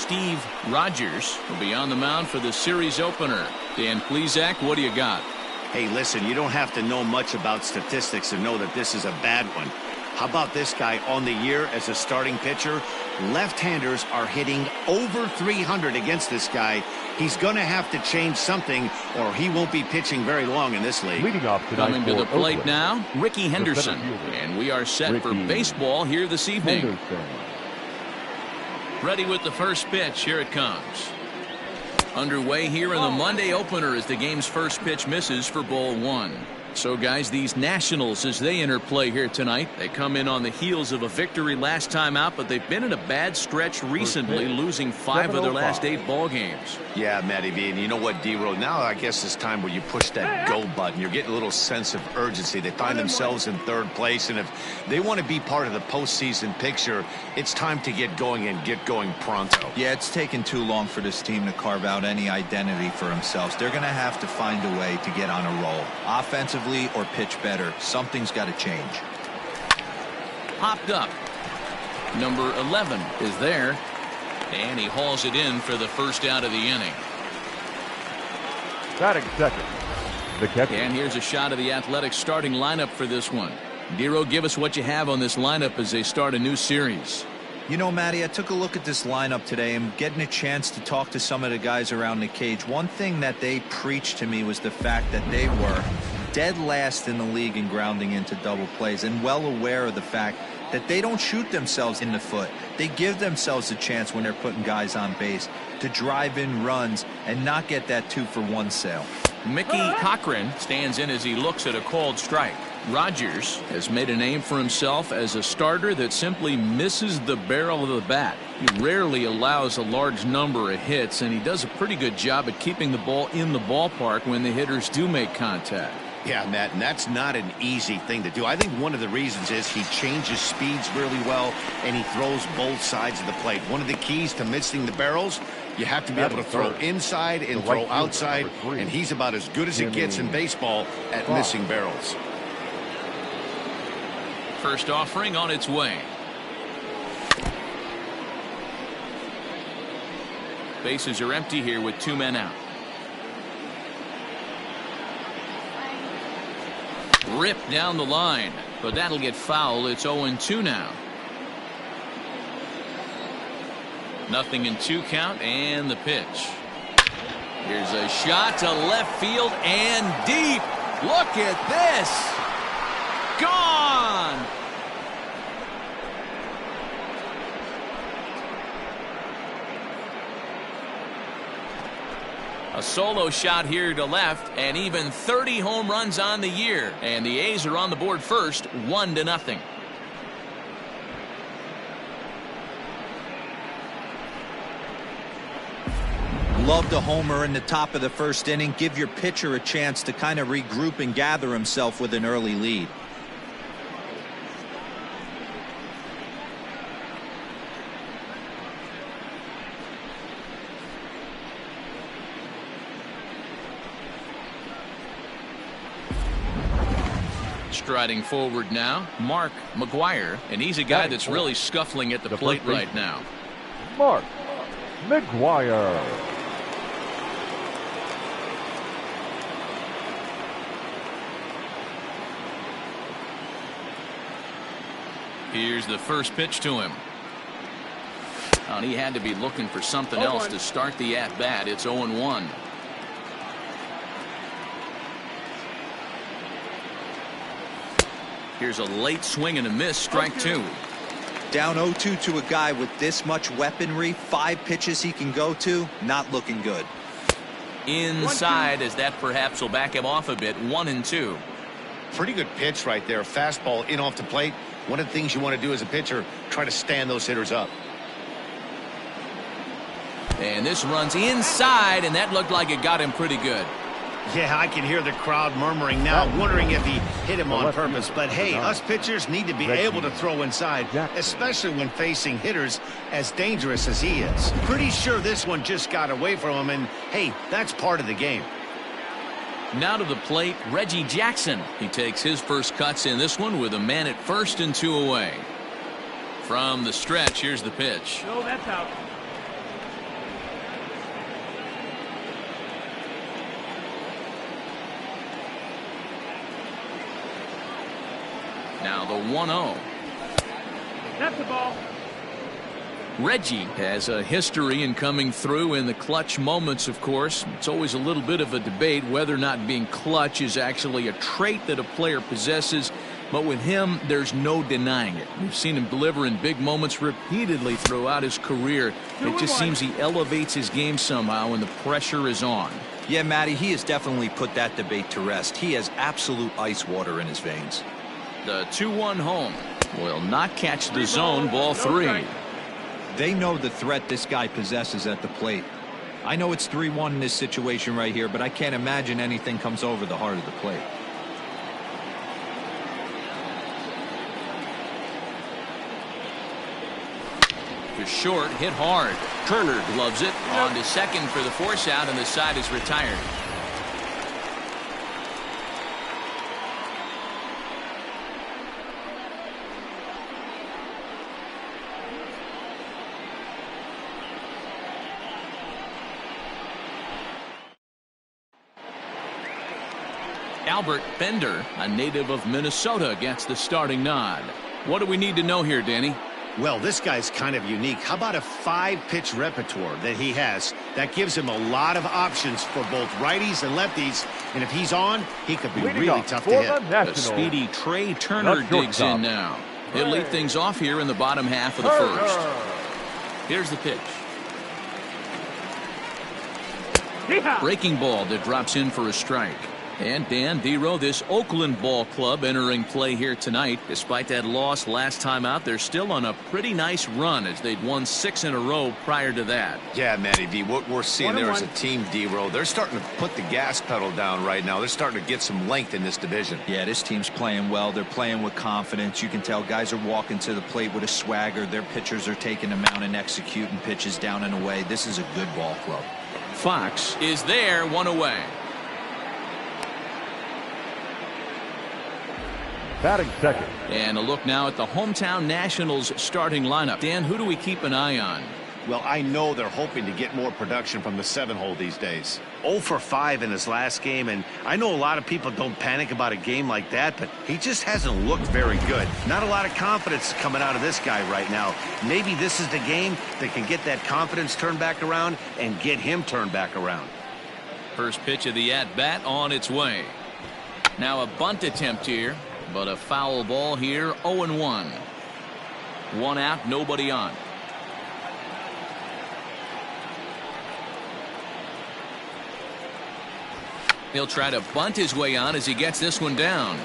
Steve Rogers will be on the mound for the series opener. Dan Plesac, what do you got? Hey, listen, you don't have to know much about statistics to know that this is a bad one. How about this guy on the year as a starting pitcher? Left-handers are hitting over 300 against this guy. He's going to have to change something or he won't be pitching very long in this league. Leading off tonight coming to the plate Oakland, now, Ricky Henderson. And we are set for baseball here this evening. Henderson. Ready with the first pitch. Here it comes. Underway here in the Monday opener as the game's first pitch misses for ball one. So, guys, these Nationals, as they enter play here tonight, they come in on the heels of a victory last time out, but they've been in a bad stretch recently, losing 5 of their last 8 ball games. Yeah, Matty B, and you know what, D-Roll, now I guess it's time where you push that go button. You're getting a little sense of urgency. They find themselves in 3rd place, and if they want to be part of the postseason picture, it's time to get going and get going pronto. Yeah, it's taken too long for this team to carve out any identity for themselves. They're going to have to find a way to get on a roll. Offensively or pitch better. Something's got to change. Popped up. Number 11 is there. And he hauls it in for the first out of the inning. Batting second, the catcher. And here's a shot of the Athletics starting lineup for this one. Dero, give us what you have on this lineup as they start a new series. You know, Matty, I took a look at this lineup today and getting a chance to talk to some of the guys around the cage. One thing that they preached to me was the fact that they were dead last in the league in grounding into double plays and well aware of the fact that they don't shoot themselves in the foot. They give themselves a chance when they're putting guys on base to drive in runs and not get that 2-for-1 sale. Mickey Cochran stands in as he looks at a called strike. Rogers has made a name for himself as a starter that simply misses the barrel of the bat. He rarely allows a large number of hits, and he does a pretty good job at keeping the ball in the ballpark when the hitters do make contact. Yeah, Matt, and that's not an easy thing to do. I think one of the reasons is he changes speeds really well, and he throws both sides of the plate. One of the keys to missing the barrels, you have to be able to throw inside and throw outside, and he's about as good as it gets in baseball at missing barrels. First offering on its way. Bases are empty here with 2 men out. Ripped down the line, but that'll get foul. It's 0-2 now. Nothing in 2 count, and the pitch. Here's a shot to left field and deep. Look at this. Gone. A solo shot here to left, and even 30 home runs on the year. And the A's are on the board first, 1-0. Loved a homer in the top of the first inning. Give your pitcher a chance to kind of regroup and gather himself with an early lead. Striding forward now, Mark McGuire, and he's a guy that's really scuffling at the plate right now. Mark McGuire. Here's the first pitch to him. And he had to be looking for something else to start the at-bat. It's 0-1. Here's a late swing and a miss, strike 2. Down 0-2 to a guy with this much weaponry, 5 pitches he can go to, not looking good. Inside, as that perhaps will back him off a bit, 1-2. Pretty good pitch right there. Fastball in off the plate. One of the things you want to do as a pitcher, try to stand those hitters up. And this runs inside, and that looked like it got him pretty good. Yeah, I can hear the crowd murmuring now, wondering if he hit him on purpose. But, hey, us pitchers need to be able to throw inside, especially when facing hitters as dangerous as he is. Pretty sure this one just got away from him, and, hey, that's part of the game. Now to the plate, Reggie Jackson. He takes his first cuts in this one with a man at first and 2 away. From the stretch, here's the pitch. No, that's out. Now the 1-0. That's the ball. Reggie has a history in coming through in the clutch moments, of course. It's always a little bit of a debate whether or not being clutch is actually a trait that a player possesses. But with him, there's no denying it. We've seen him deliver in big moments repeatedly throughout his career. It just seems he elevates his game somehow when the pressure is on. Yeah, Matty, he has definitely put that debate to rest. He has absolute ice water in his veins. The 2-1 home will not catch the zone. Ball 3. They know the threat this guy possesses at the plate. I know it's 3-1 in this situation right here, but I can't imagine anything comes over the heart of the plate. To short, hit hard. Turner gloves it. On to second for the force out, and the side is retired. Albert Bender, a native of Minnesota, gets the starting nod. What do we need to know here, Danny? Well, this guy's kind of unique. How about a 5-pitch repertoire that he has? That gives him a lot of options for both righties and lefties. And if he's on, he could be really tough to hit. The speedy Trey Turner digs in now. He'll lead things off here in the bottom half of the first. Here's the pitch. Breaking ball that drops in for a strike. And Dan Dero, this Oakland ball club entering play here tonight. Despite that loss last time out, they're still on a pretty nice run as they'd won 6 in a row prior to that. Yeah, Matty V, what we're seeing there is a team, Dero. They're starting to put the gas pedal down right now. They're starting to get some length in this division. Yeah, this team's playing well. They're playing with confidence. You can tell guys are walking to the plate with a swagger. Their pitchers are taking them out and executing pitches down and away. This is a good ball club. Fox is there, 1 away. Batting second. And a look now at the hometown Nationals starting lineup. Dan, who do we keep an eye on? Well, I know they're hoping to get more production from the 7-hole these days. 0 for 5 in his last game, and I know a lot of people don't panic about a game like that, but he just hasn't looked very good. Not a lot of confidence coming out of this guy right now. Maybe this is the game that can get that confidence turned back around and get him turned back around. First pitch of the at-bat on its way. Now a bunt attempt here, but a foul ball here, 0-1. 1 out, nobody on. He'll try to bunt his way on as he gets this one down.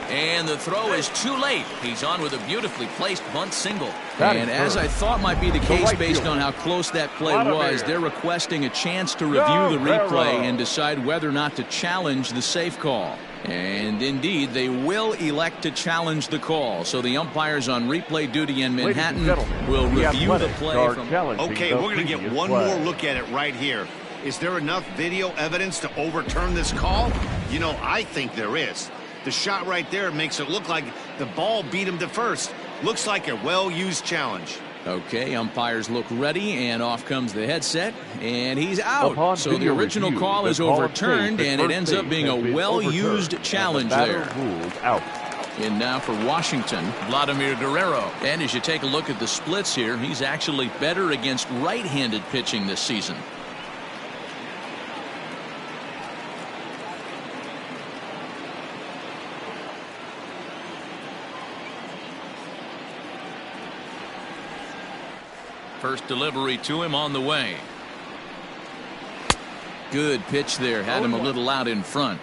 And the throw is too late. He's on with a beautifully placed bunt single. And as I thought might be the case based on how close that play was, they're requesting a chance to review the replay and decide whether or not to challenge the safe call. And indeed, they will elect to challenge the call. So the umpires on replay duty in Manhattan will review the play. Okay, we're going to get one more look at it right here. Is there enough video evidence to overturn this call? You know, I think there is. The shot right there makes it look like the ball beat him to first. Looks like a well-used challenge. Okay, umpires look ready, and off comes the headset, and he's out. So the original call is overturned, and it ends up being a well-used challenge there. And now for Washington, Vladimir Guerrero. And as you take a look at the splits here, he's actually better against right-handed pitching this season. First delivery to him on the way. Good pitch there. Had him a little out in front.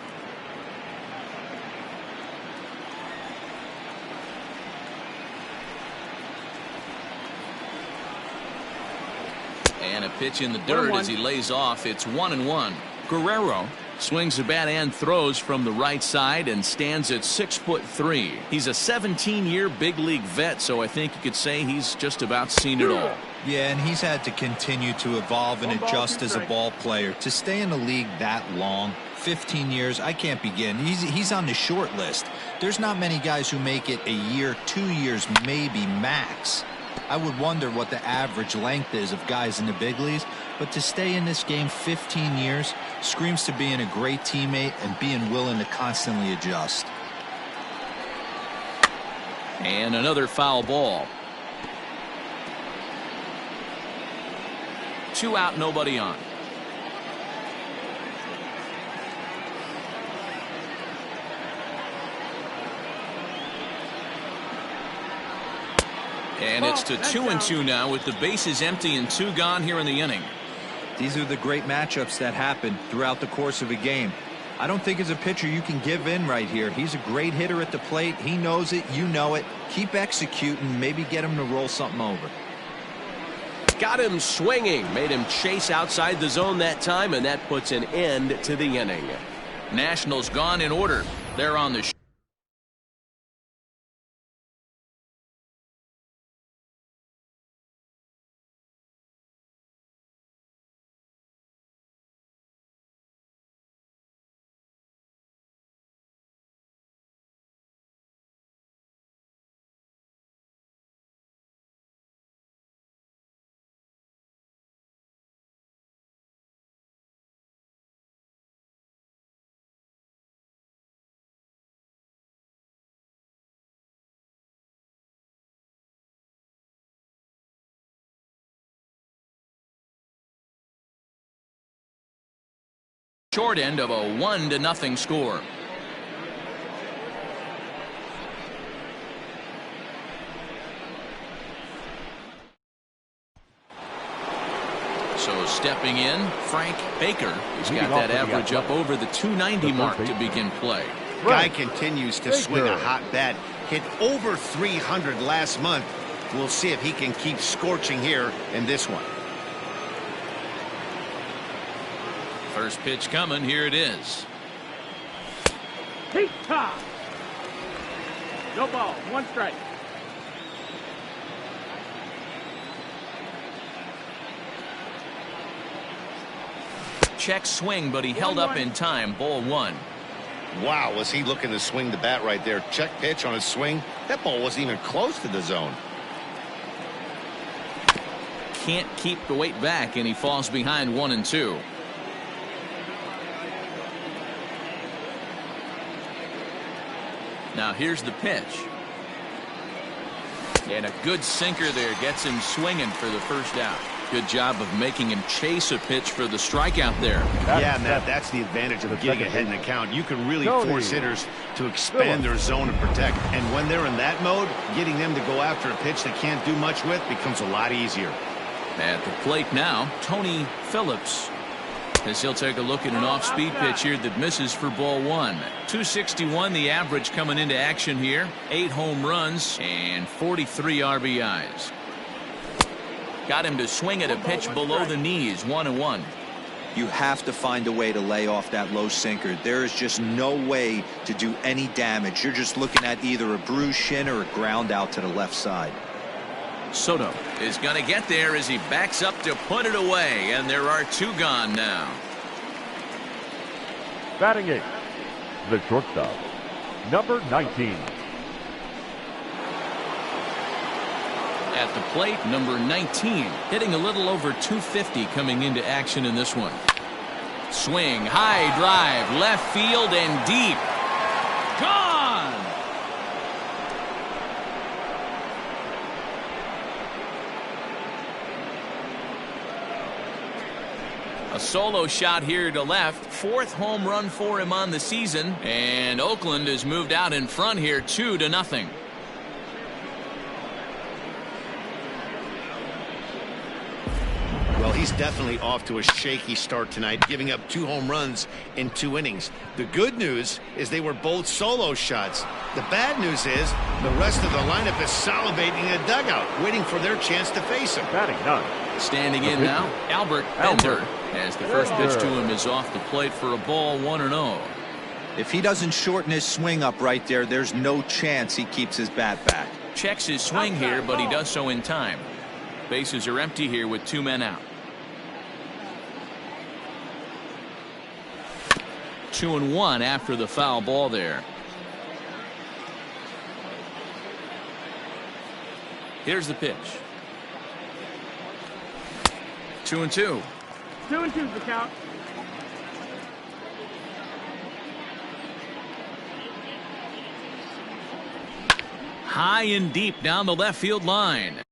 And a pitch in the dirt as he lays off. It's 1-1. Guerrero swings the bat and throws from the right side and stands at 6'3". He's a 17-year big league vet, so I think you could say he's just about seen it all. Yeah, and he's had to continue to evolve and adjust as a ball player. To stay in the league that long, 15 years, I can't begin. He's on the short list. There's not many guys who make it a year, 2 years, maybe max. I would wonder what the average length is of guys in the big leagues, but to stay in this game 15 years screams to being a great teammate and being willing to constantly adjust. And another foul ball. 2 out, nobody on. And it's to 2-2 now with the bases empty and 2 gone here in the inning. These are the great matchups that happen throughout the course of a game. I don't think as a pitcher you can give in right here. He's a great hitter at the plate. He knows it. You know it. Keep executing. Maybe get him to roll something over. Got him swinging. Made him chase outside the zone that time, and that puts an end to the inning. Nationals gone in order. They're on the short end of a 1-0 score. So stepping in, Frank Baker. He's got that average up over the 290 mark to begin play. Guy continues to swing a hot bat. Hit over 300 last month. We'll see if he can keep scorching here in this one. First pitch coming. Here it is. Heat top. No ball. 1 strike. Check swing, but he held up in time. Ball 1. Wow, was he looking to swing the bat right there. Check pitch on his swing. That ball wasn't even close to the zone. Can't keep the weight back, and he falls behind 1-2. Now here's the pitch. And a good sinker there gets him swinging for the first out. Good job of making him chase a pitch for the strikeout there. Yeah, Matt, that's the advantage of getting ahead in the count. You can really force hitters to expand their zone and protect. And when they're in that mode, getting them to go after a pitch they can't do much with becomes a lot easier. At the plate now, Tony Phillips, as he'll take a look at an off-speed pitch here that misses for ball 1. 261 the average coming into action here. 8 home runs and 43 RBIs. Got him to swing at a pitch below the knees. 1-1. You have to find a way to lay off that low sinker. There is just no way to do any damage. You're just looking at either a bruised shin or a ground out to the left side. Soto is going to get there as he backs up to put it away, and there are 2 gone now. Batting 8th, the shortstop, number 19. At the plate, number 19, hitting a little over 250 coming into action in this one. Swing, high drive, left field and deep. Gone! A solo shot here to left. 4th home run for him on the season. And Oakland has moved out in front here 2-0. Well, he's definitely off to a shaky start tonight, giving up 2 home runs in 2 innings. The good news is they were both solo shots. The bad news is the rest of the lineup is salivating in the dugout, waiting for their chance to face him. Batting 9. Standing in now, Albert Bender, as the first pitch to him is off the plate for a ball 1-0. If he doesn't shorten his swing up right there, there's no chance he keeps his bat back. Checks his swing here, but he does so in time. Bases are empty here with 2 men out. 2-1 after the foul ball there. Here's the pitch. 2-2. 2-2 the count. high and deep down the left field line.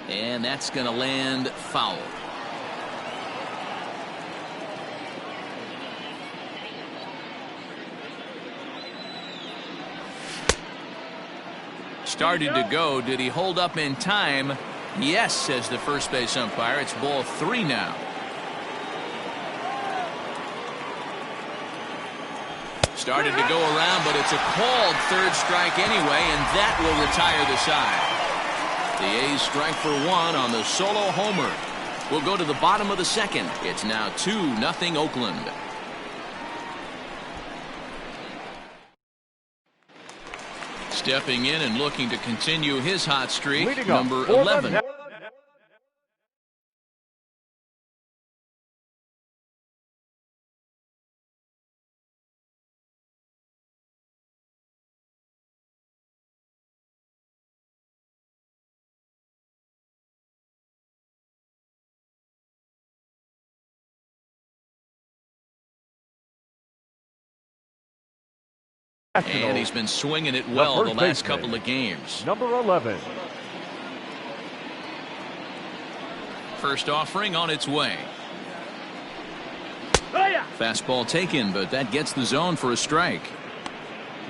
And that's going to land foul. Started to go. Did he hold up in time? Yes, says the first base umpire. It's ball 3 now. Started to go around, but it's a called third strike anyway, and that will retire the side. The A's strike for 1 on the solo homer. We'll go to the bottom of the second. It's now 2-0 Oakland. Stepping in and looking to continue his hot streak, number 11. And he's been swinging it well the last couple of games. Number 11. First offering on its way. Fastball taken, but that gets the zone for a strike.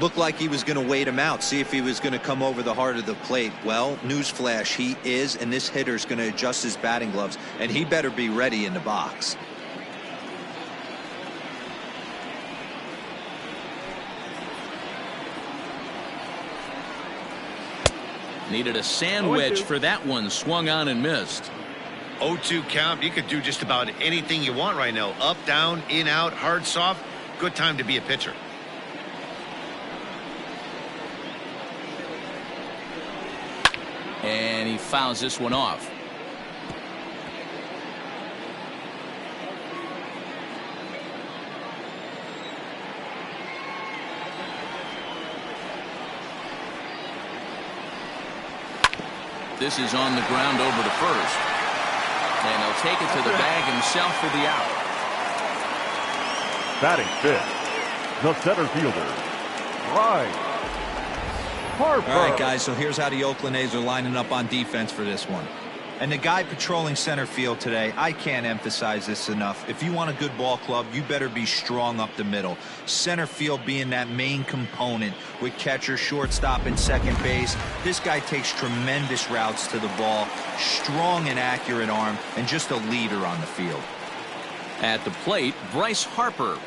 Looked like he was going to wait him out, see if he was going to come over the heart of the plate. Well, newsflash, he is, and this hitter's going to adjust his batting gloves, and he better be ready in the box. Needed a sandwich for that one. Swung on and missed. 0-2 count. You could do just about anything you want right now. Up, down, in, out, hard, soft. Good time to be a pitcher. And he fouls this one off. This is on the ground over to first. And he'll take it to the bag himself for the out. Batting fifth, the center fielder, Bryce Harper. All right, guys, so here's how the Oakland A's are lining up on defense for this one. And the guy patrolling center field today, I can't emphasize this enough. If you want a good ball club, you better be strong up the middle. Center field being that main component with catcher, shortstop, and second base. This guy takes tremendous routes to the ball, strong and accurate arm, and just a leader on the field. At the plate, Bryce Harper.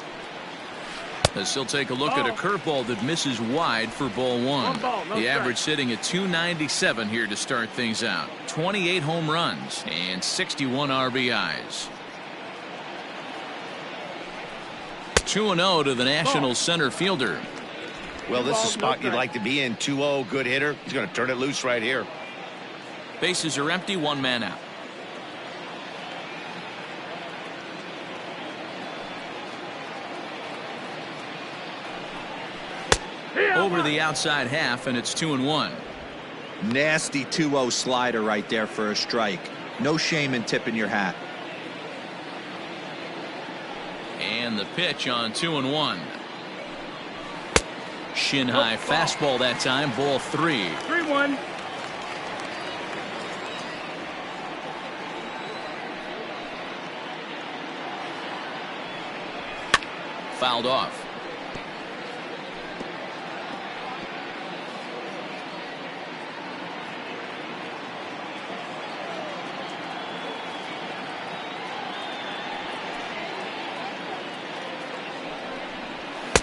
As he'll take a look at a curveball that misses wide for ball 1. The average sitting at 297 here to start things out. 28 home runs and 61 RBIs. 2-0 to the Nationals center fielder. Well, this is a spot you'd like to be in. 2-0, good hitter. He's going to turn it loose right here. Bases are empty, 1 man out. Over the outside half, and it's 2-1. Nasty 2-0 slider right there for a strike. No shame in tipping your hat. And the pitch on 2-1. Shin high fastball that time, ball 3. 3-1. Fouled off.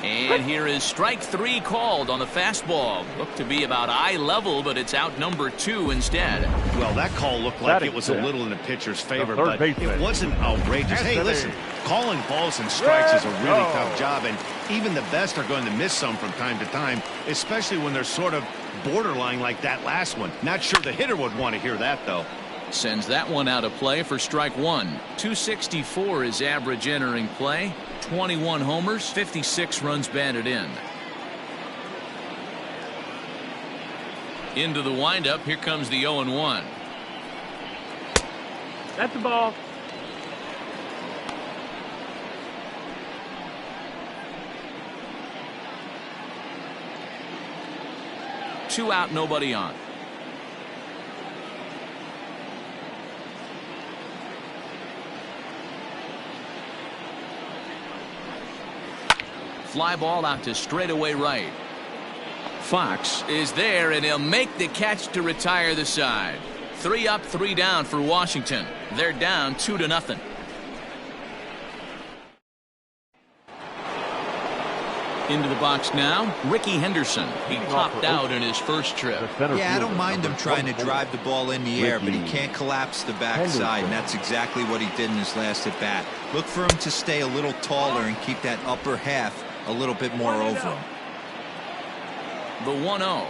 And here is strike 3 called on the fastball. Looked to be about eye level, but it's out number 2 instead. Well, that call looked like it was a little in the pitcher's favor, but it wasn't outrageous. Hey, listen, calling balls and strikes is a really tough job, and even the best are going to miss some from time to time, especially when they're sort of borderline like that last one. Not sure the hitter would want to hear that, though. Sends that one out of play for strike 1. 264 is average entering play. 21 homers, 56 runs batted in. Into the windup, here comes the 0-1. That's the ball. Two out, nobody on. Fly ball out to straightaway right. Fox is there, and he'll make the catch to retire the side. 3 up, 3 down for Washington. They're down 2-0. Into the box now, Ricky Henderson. He popped out in his first trip. Yeah, I don't mind him trying to drive the ball in the air, but he can't collapse the backside, and that's exactly what he did in his last at bat. Look for him to stay a little taller and keep that upper half a little bit more over him. The 1-0.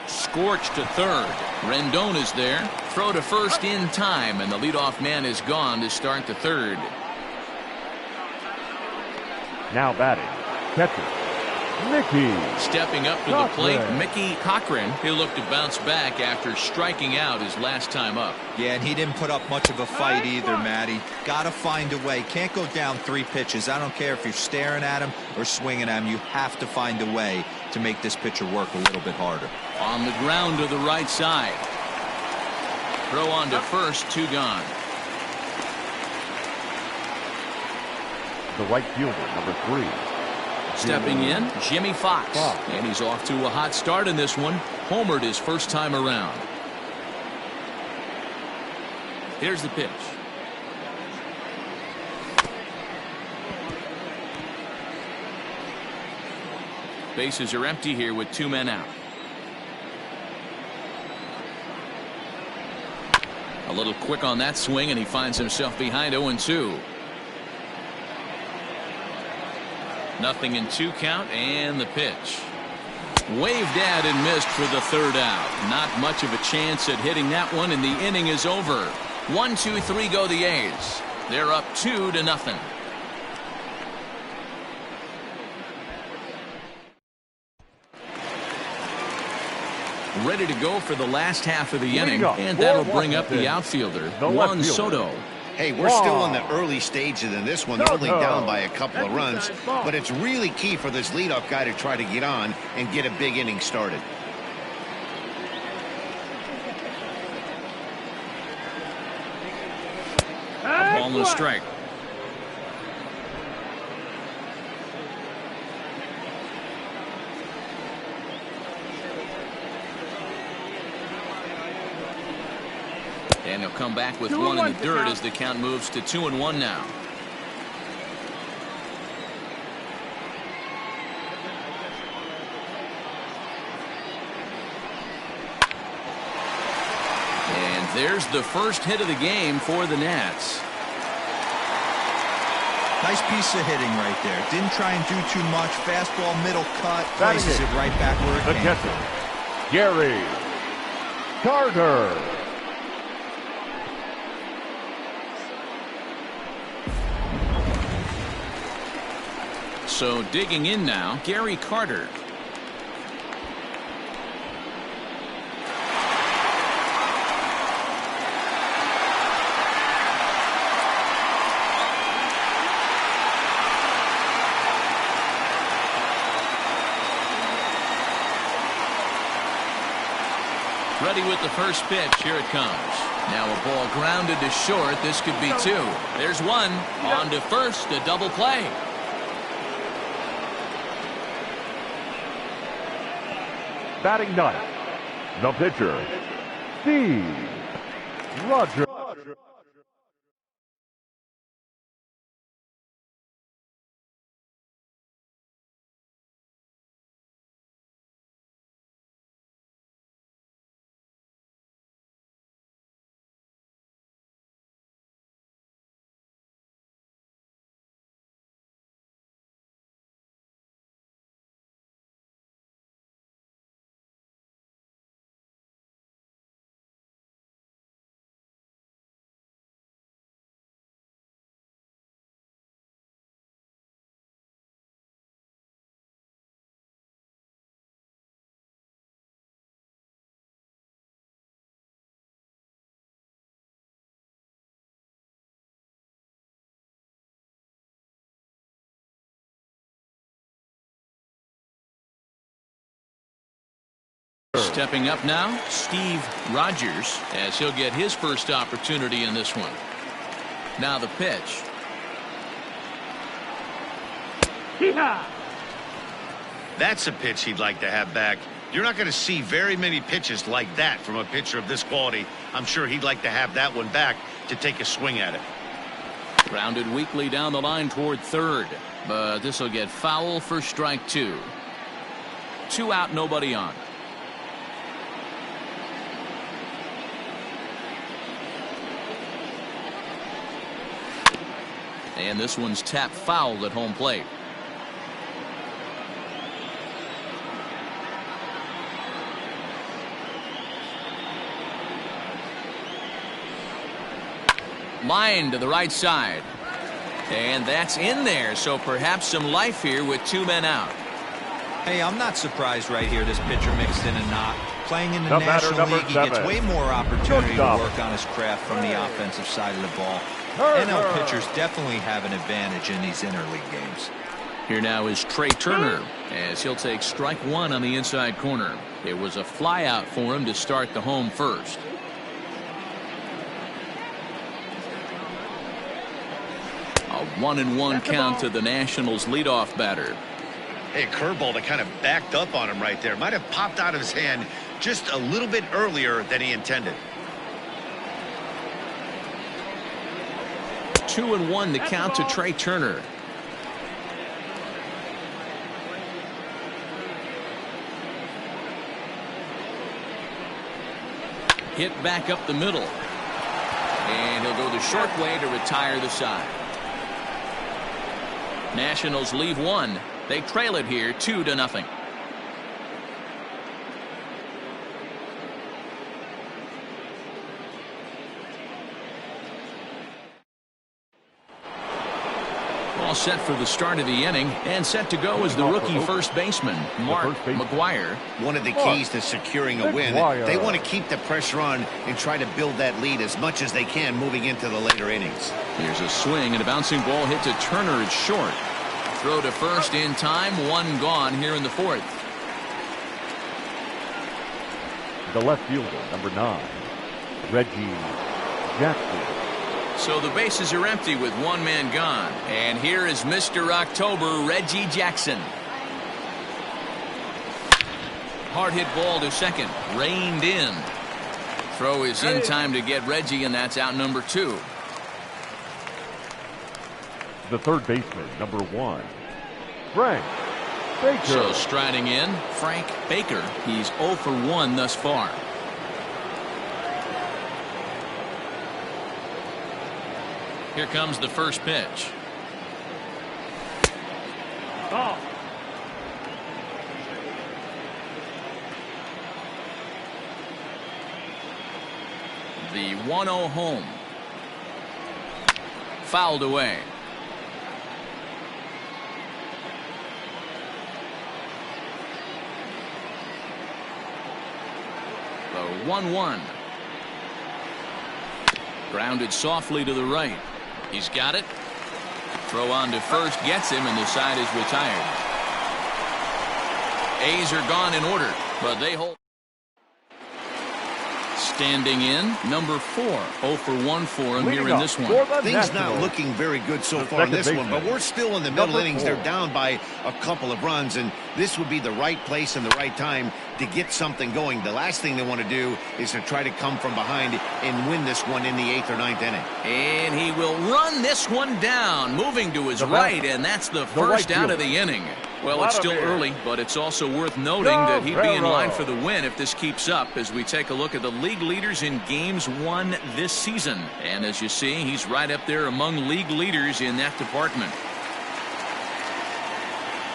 Scorched to third. Rendon is there. Throw to first in time, and the leadoff man is gone to start the third. Now batting, catcher, Mickey. Stepping up to the plate, Mickey Cochran. He'll look to bounce back after striking out his last time up. Yeah, and he didn't put up much of a fight either, Matty. Got to find a way. Can't go down 3 pitches. I don't care if you're staring at him or swinging at him. You have to find a way to make this pitcher work a little bit harder. On the ground to the right side. Throw on to first, 2 gone. The right fielder, number 3. Stepping in, Jimmy Fox. And he's off to a hot start in this one. Homered his first time around. Here's the pitch. Bases are empty here with 2 men out. A little quick on that swing, and he finds himself behind 0-2. Nothing in 2 count, and the pitch. Waved at and missed for the 3rd out. Not much of a chance at hitting that one, and the inning is over. 1, 2, 3 go the A's. They're up 2-0. Ready to go for the last half of the inning, and that'll bring up the outfielder, Juan Soto. Hey, we're still in the early stages in this one. They're only down by a couple of runs, but it's really key for this leadoff guy to try to get on and get a big inning started. A ball and a strike. And he'll come back with 1 in the dirt as the count moves to 2-1 now. And there's the first hit of the game for the Nats. Nice piece of hitting right there. Didn't try and do too much. Fastball, middle cut, places it right back where it came from. Gary Carter. So digging in now, Gary Carter. Ready with the first pitch. Here it comes. Now a ball grounded to short. This could be 2. There's 1. On to first. A double play. Batting 9th, the pitcher, Steve Rogers. Stepping up now, Steve Rogers, as he'll get his first opportunity in this one. Now the pitch. That's a pitch he'd like to have back. You're not going to see very many pitches like that from a pitcher of this quality. I'm sure he'd like to have that one back to take a swing at it. Grounded weakly down the line toward third, but this will get foul for strike two. 2 out, nobody on. And this one's tapped foul at home plate. Line to the right side. And that's in there, so perhaps some life here with 2 men out. Hey, I'm not surprised right here this pitcher mixed in a knock. Playing in the National League, he gets way more opportunity to work on his craft from the offensive side of the ball. NL pitchers definitely have an advantage in these interleague games. Here now is Trey Turner as he'll take strike 1 on the inside corner. It was a fly out for him to start the home first. A 1-1 count to the Nationals leadoff batter. Hey, curveball that kind of backed up on him right there. Might have popped out of his hand just a little bit earlier than he intended. 2-1 the count to Trey Turner. Hit back up the middle. And he'll go the short way to retire the side. Nationals leave 1. They trail it here 2-0. All set for the start of the inning, and set to go is the rookie first baseman, Mark McGwire. One of the keys to securing a win, they want to keep the pressure on and try to build that lead as much as they can moving into the later innings. Here's a swing and a bouncing ball hit to Turner. It's short. Throw to first in time. 1 gone here in the 4th. The left fielder, number 9, Reggie Jackson. So the bases are empty with 1 man gone. And here is Mr. October, Reggie Jackson. Hard hit ball to second. Reined in. Throw is in time to get Reggie, and that's out number 2. The third baseman, number 1, Frank Baker. So striding in, Frank Baker. He's 0 for 1 thus far. Here comes the first pitch. Oh. The 1-0 home. Fouled away. The 1-1. Grounded softly to the right. He's got it. Throw on to first gets him, and the side is retired. A's are gone in order, but they hold. Standing in, number 4. 0 for 1 for him here in this one. Things not looking very good so far in this one, but we're still in the middle innings. They're down by a couple of runs, and this would be the right place and the right time to get something going. The last thing they want to do is to try to come from behind and win this one in the 8th or 9th inning. And he will run this one down, moving to his right, and that's the first out of the inning. Well, it's still early, but it's also worth noting that he'd be in line for the win if this keeps up as we take a look at the league leaders in games won this season. And as you see, he's right up there among league leaders in that department.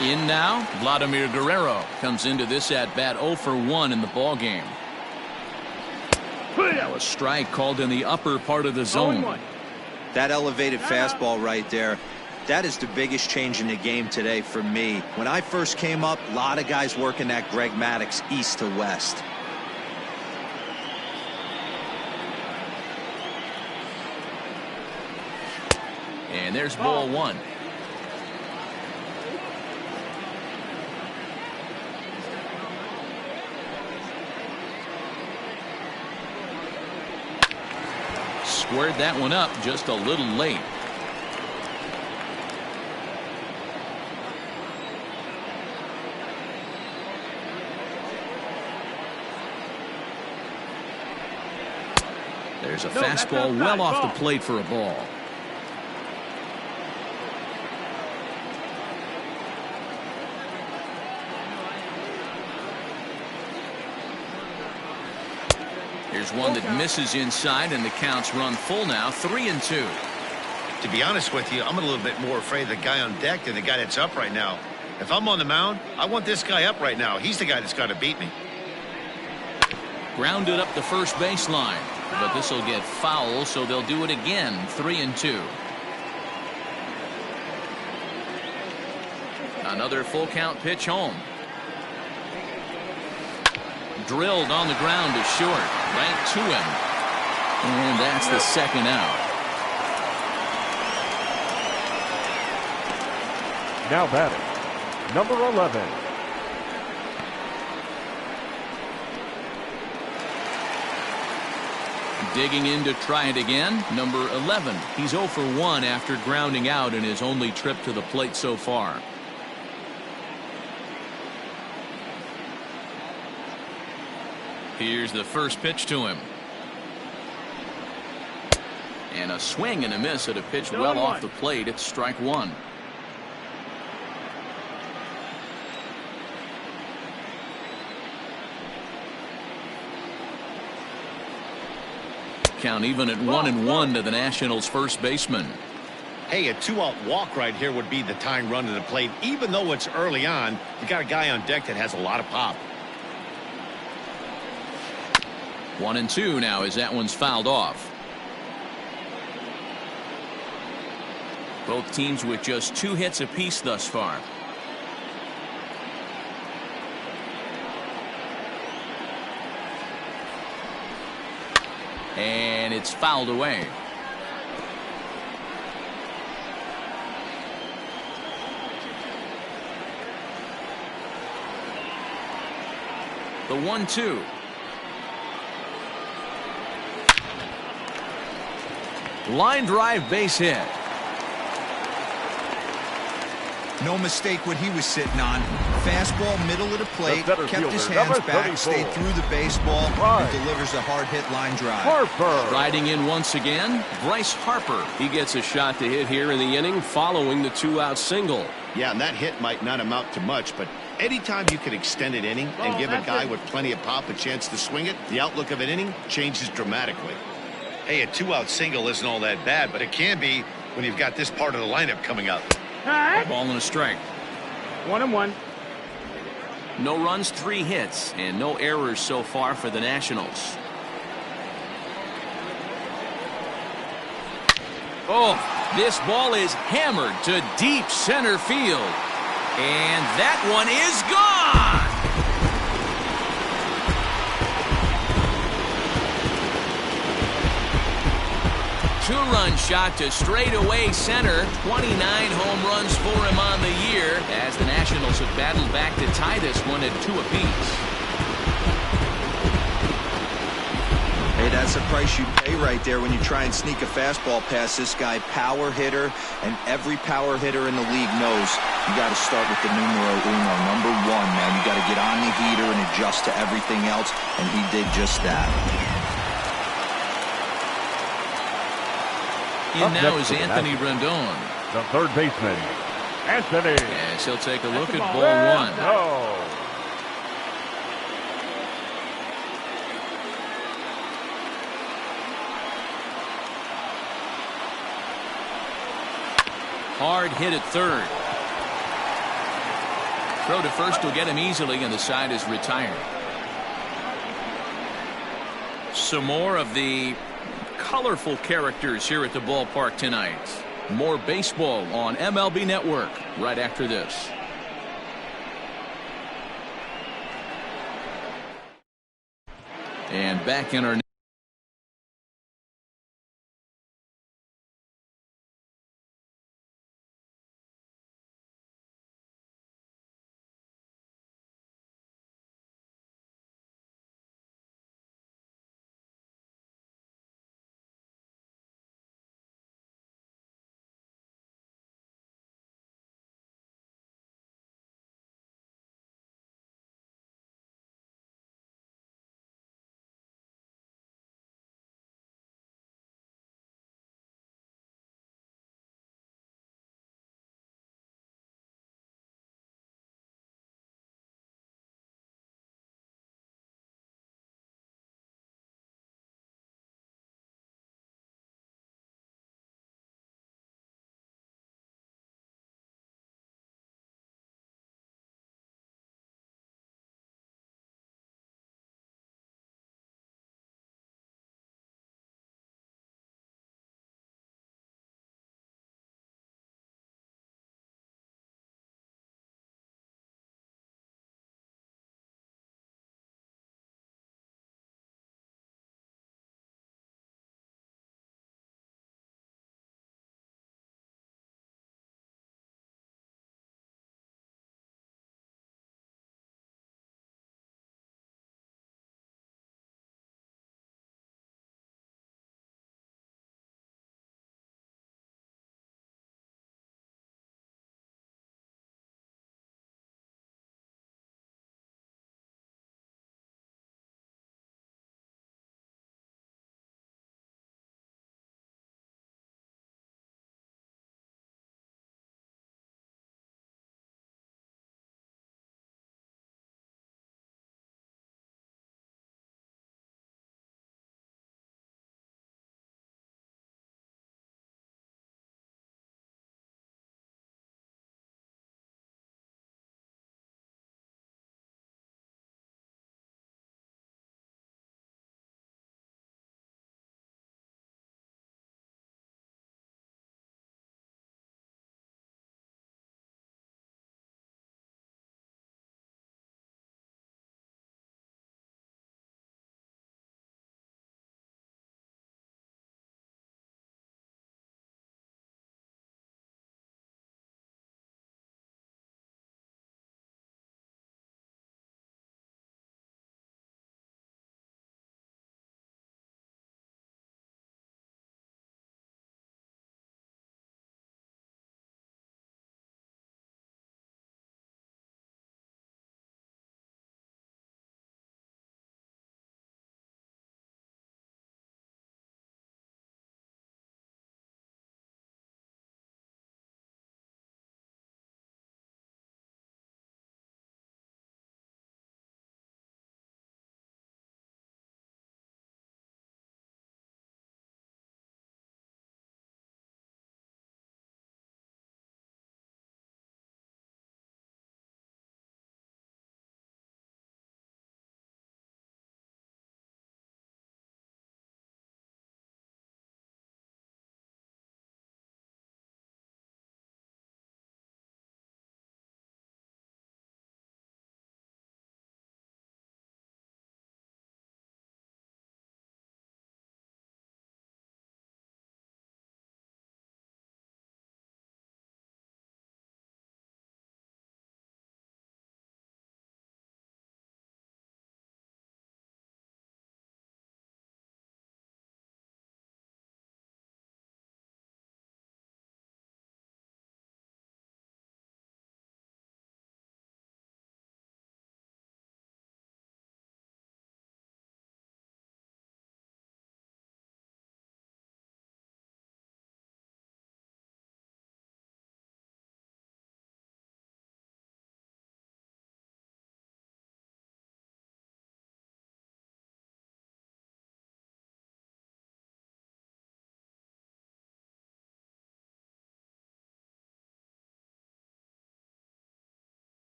In now, Vladimir Guerrero comes into this at-bat 0 for 1 in the ballgame. Now a strike called in the upper part of the zone. That elevated fastball right there, that is the biggest change in the game today for me. When I first came up, a lot of guys working that Greg Maddux east to west. And there's ball 1. Squared that one up just a little late. There's a fastball well off the plate for a ball. Here's one that misses inside, and the count's run full now, 3-2. To be honest with you, I'm a little bit more afraid of the guy on deck than the guy that's up right now. If I'm on the mound, I want this guy up right now. He's the guy that's got to beat me. Grounded up the first baseline, but this will get foul, so they'll do it again, 3-2. Another full count pitch home. Drilled on the ground to short, right to him, and that's the second out. Now batting, number 11. Digging in to try it again, number 11. He's 0 for 1 after grounding out in his only trip to the plate so far. Here's the first pitch to him. And a swing and a miss at a pitch well off the plate. It's strike one. Count even at 1-1 to the Nationals' first baseman. Hey, a 2-out walk right here would be the tying run to the plate. Even though it's early on, you got a guy on deck that has a lot of pop. 1-2 now as that one's fouled off. Both teams with just 2 hits apiece thus far. And it's fouled away. The 1-2. Line drive base hit. No mistake what he was sitting on. Fastball middle of the plate, The center kept his fielder, hands number back, 34. stayed through the baseball, Right. and delivers a hard hit line drive. Harper. Riding in once again, Bryce Harper. He gets a shot to hit here in the inning following the 2-out single. Yeah, and that hit might not amount to much, but anytime you can extend an inning and give a guy with plenty of pop a chance to swing it, the outlook of an inning changes dramatically. Hey, a 2-out single isn't all that bad, but it can be when you've got this part of the lineup coming up. Ball and a strike. 1-1. No runs, 3 hits, and no errors so far for the Nationals. Oh, this ball is hammered to deep center field. And that one is gone. Two-run shot to straightaway center. 29 home runs for him on the year as the Nationals have battled back to tie this one at 2 apiece. Hey, that's the price you pay right there when you try and sneak a fastball past this guy. Power hitter, and every power hitter in the league knows you got to start with the numero uno, number 1, man. You got to get on the heater and adjust to everything else, and he did just that. In now is Anthony Rendon. The third baseman, Anthony. Yes, he'll take a look at ball 1. Oh. Hard hit at third. Throw to first will get him easily, and the side is retired. Some more of the colorful characters here at the ballpark tonight. More baseball on MLB Network right after this. And back in our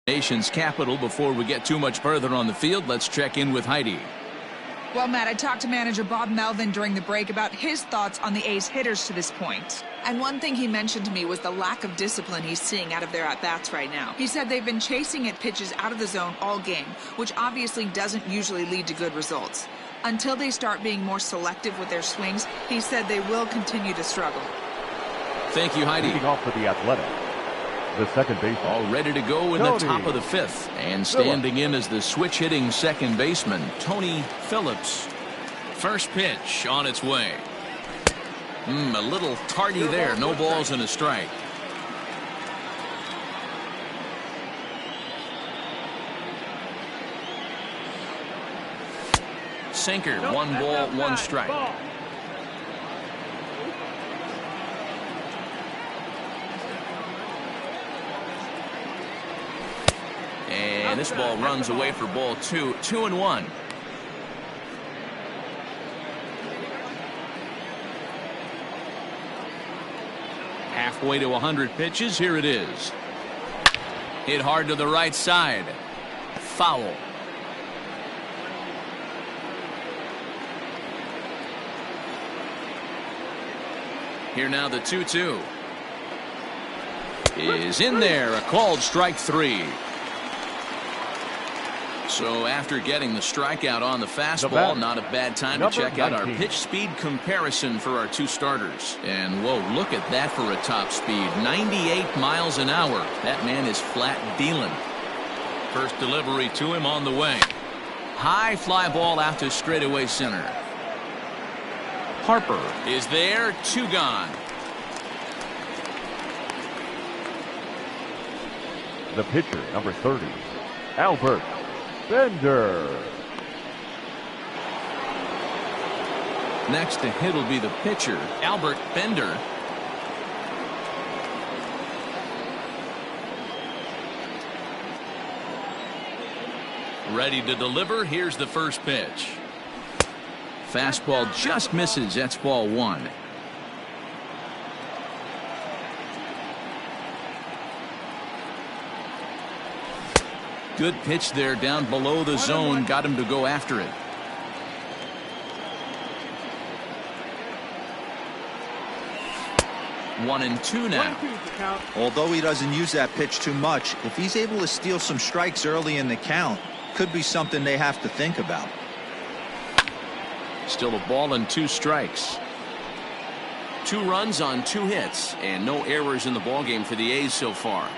nation's capital. Before we get too much further on the field, let's check in with Heidi. Well, Matt, I talked to manager Bob Melvin during the break about his thoughts on the A's hitters to this point. And one thing he mentioned to me was the lack of discipline he's seeing out of their at-bats right now. He said they've been chasing at pitches out of the zone all game, which obviously doesn't usually lead to good results. Until they start being more selective with their swings, he said they will continue to struggle. Thank you, Heidi. Leading off for the Athletic, the second baseman. All ready to go in the top of the fifth. And standing in as the switch-hitting second baseman, Tony Phillips. First pitch on its way. A little tardy there. No balls and a strike. Sinker. 1 ball, 1 strike. And this ball runs away for ball 2. 2-1. Halfway to 100 pitches. Here it is. Hit hard to the right side. Foul. Here now the 2-2. Is in there. A called strike 3. So after getting the strikeout on the fastball, not a bad time to check out our pitch speed comparison for our two starters. And whoa, look at that for a top speed. 98 miles an hour. That man is flat dealing. First delivery to him on the way. High fly ball out to straightaway center. Harper is there. 2 gone. The pitcher, number 30, Albert Bender. Next to hit will be the pitcher, Albert Bender. Ready to deliver. Here's the first pitch. Fastball just misses. That's ball 1. Good pitch there down below the zone. Got him to go after it. One and two now. Although he doesn't use that pitch too much, if he's able to steal some strikes early in the count, could be something they have to think about. Still a ball and 2 strikes. 2 runs on 2 hits and no errors in the ballgame for the A's so far.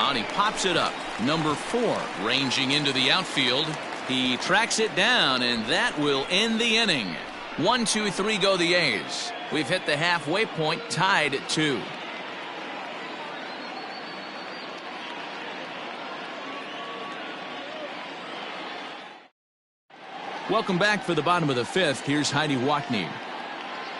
And he pops it up. Number 4 ranging into the outfield. He tracks it down, and that will end the inning. 1, 2, 3 go the A's. We've hit the halfway point, tied at 2. Welcome back for the bottom of the 5th. Here's Heidi Watney.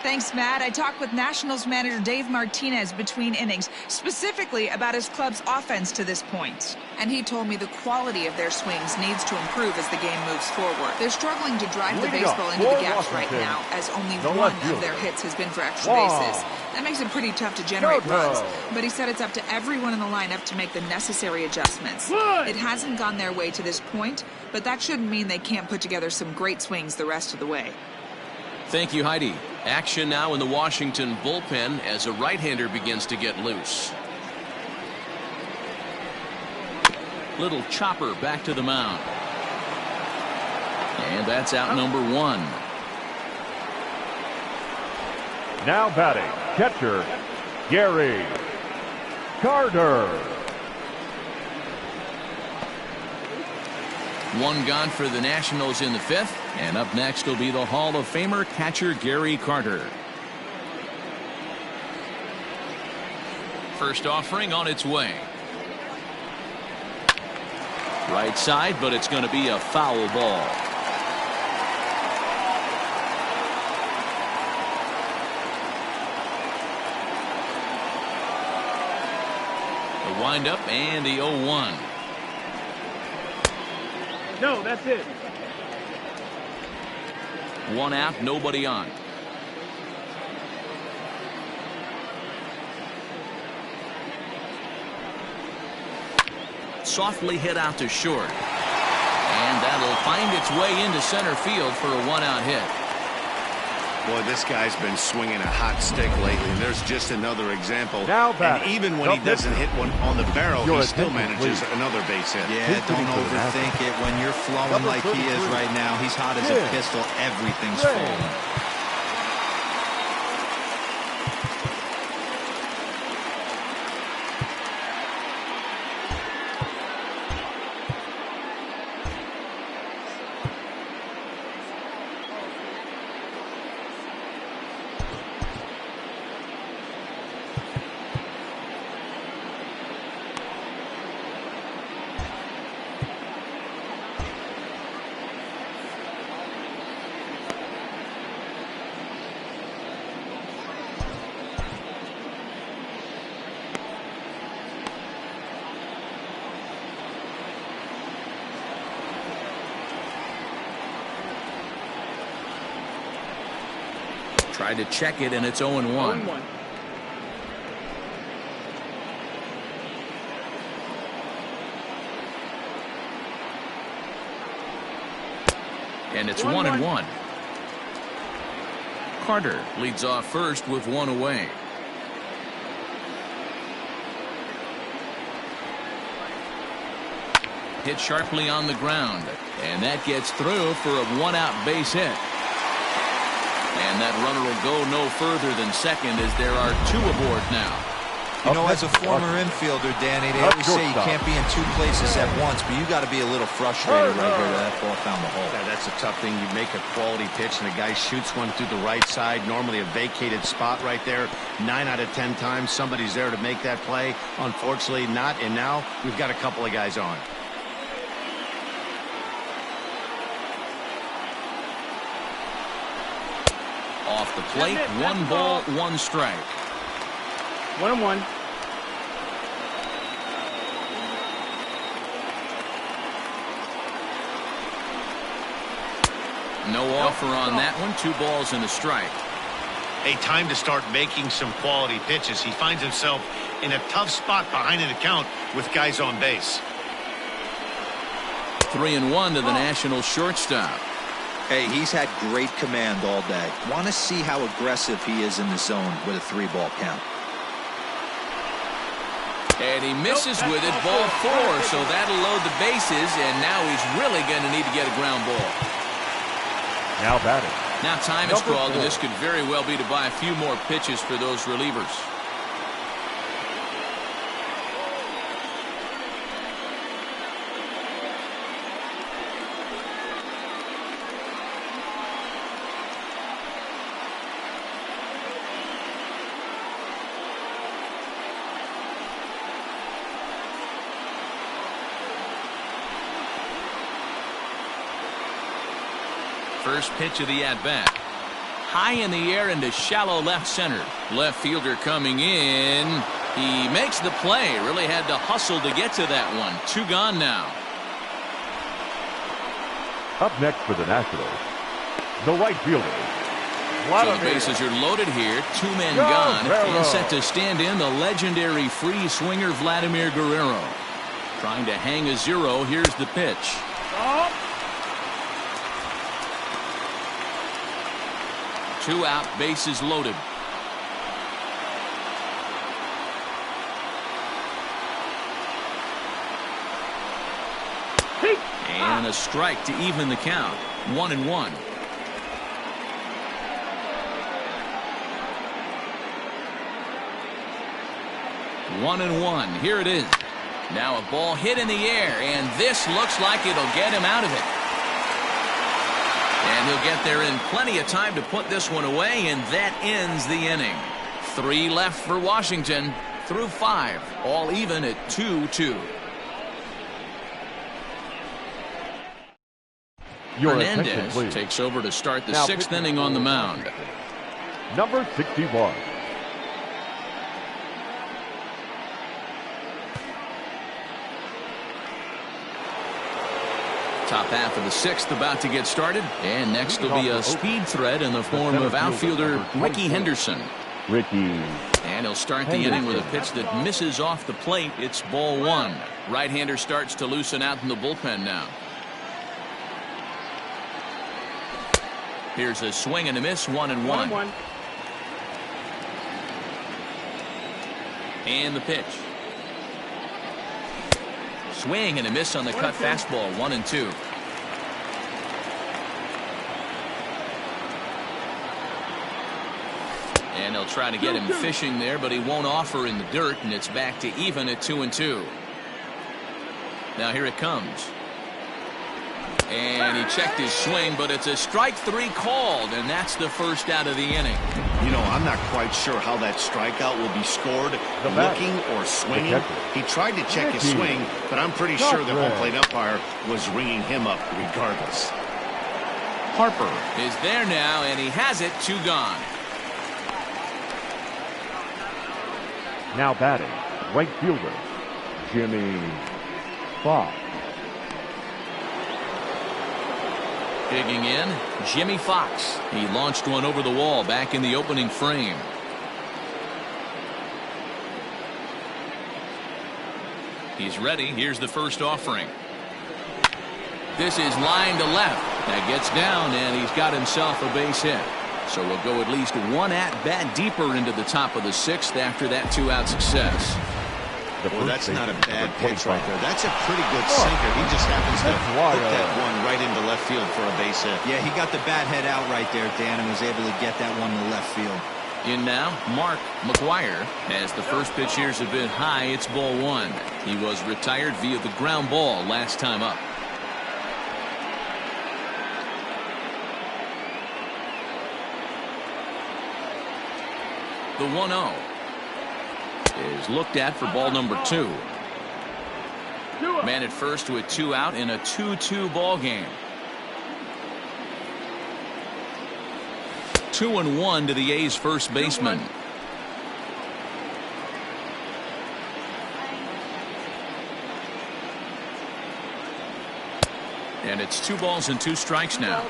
Thanks, Matt. I talked with Nationals manager Dave Martinez between innings, specifically about his club's offense to this point. And he told me the quality of their swings needs to improve as the game moves forward. They're struggling to drive the baseball into the gaps right now, as only one of their hits has been for extra bases. That makes it pretty tough to generate runs. But he said it's up to everyone in the lineup to make the necessary adjustments. It hasn't gone their way to this point, but that shouldn't mean they can't put together some great swings the rest of the way. Thank you, Heidi. Action now in the Washington bullpen as a right-hander begins to get loose. Little chopper back to the mound. And that's out number 1. Now batting, catcher, Gary Carter. 1 gone for the Nationals in the 5th. And up next will be the Hall of Famer catcher Gary Carter. First offering on its way. Right side, but it's going to be a foul ball. The windup and the 0-1. No, that's it. 1 out, nobody on. softly hit out to short. And that'll find its way into center field for a one-out hit. Boy, this guy's been swinging a hot stick lately. There's just another example. Now and even when he doesn't hit one on the barrel, he still manages another base hit. Yeah, don't overthink it. When you're flowing like he is right now, he's hot as a pistol. Everything's falling. Tried to check it, and it's 0-1. And it's 1-1. Carter leads off first with one away. Hit sharply on the ground, and that gets through for a one-out base hit. And that runner will go no further than second as there are two aboard now. You know, as a former infielder, Danny, they always say you can't be in two places at once, but you got to be a little frustrated right here that ball found the hole. Yeah, that's a tough thing. You make a quality pitch, and the guy shoots one through the right side, normally a vacated spot right there. 9 out of 10 times, somebody's there to make that play. Unfortunately, not, and now we've got a couple of guys on. Off the plate, 1 ball, 1 strike. 1-1. No offer on that one. 2 balls and a strike. A time to start making some quality pitches. He finds himself in a tough spot behind an account with guys on base. 3-1 to the National shortstop. Hey, he's had great command all day. Want to see how aggressive he is in the zone with a 3-ball count. And he misses with it, ball 4, so that'll load the bases, and now he's really going to need to get a ground ball. Now batting. Now time is called, and this could very well be to buy a few more pitches for those relievers. First pitch of the at-bat. High in the air into shallow left center. Left fielder coming in. He makes the play. Really had to hustle to get to that one. 2 gone now. Up next for the Nationals, the right fielder. So the bases are loaded here. 2 men gone. And set to stand in the legendary free swinger Vladimir Guerrero. Trying to hang a 0. Here's the pitch. 2 out, bases loaded. And a strike to even the count. 1-1. One and one. Here it is. Now a ball hit in the air, and this looks like it'll get him out of it. And he'll get there in plenty of time to put this one away, and that ends the inning. 3 left for Washington through 5, all even at 2-2. Hernandez takes over to start the 6th inning on the mound. Number 61. Top half of the 6th about to get started, and next will be a speed threat in the form of outfielder Ricky Henderson. Ricky. And he'll start the inning with a pitch that misses off the plate. It's ball one. Right-hander starts to loosen out in the bullpen now. Here's a swing and a miss, 1-1. And the pitch. Swing and a miss on the cut fastball, 1-2. And they'll try to get him fishing there, but he won't offer in the dirt, and it's back to even at 2-2. Now here it comes. And he checked his swing, but it's a strike three called, and that's the first out of the inning. You know, I'm not quite sure how that strikeout will be scored, looking or swinging. He tried to check his swing, but I'm pretty sure the home plate umpire was ringing him up regardless. Harper is there now, and he has it, 2 gone. Now batting, right fielder, Jimmy Fox. Digging in, Jimmy Fox. He launched one over the wall back in the opening frame. He's ready. Here's the first offering. This is line to left. That gets down, and he's got himself a base hit. So we'll go at least one at-bat deeper into the top of the 6th after that 2-out success. Well, that's not a bad pitch right there. That's a pretty good sinker. He just happens to put that one right into left field for a base hit. Yeah, he got the bat head out right there, Dan, and was able to get that one to left field. In now, Mark McGuire. As the first pitch here's a bit high, it's ball 1. He was retired via the ground ball last time up. The 1-0 is looked at for ball number 2. Man at first to a 2-out in a 2-2 ball game. 2-1 to the A's first baseman. And it's 2 balls and 2 strikes now.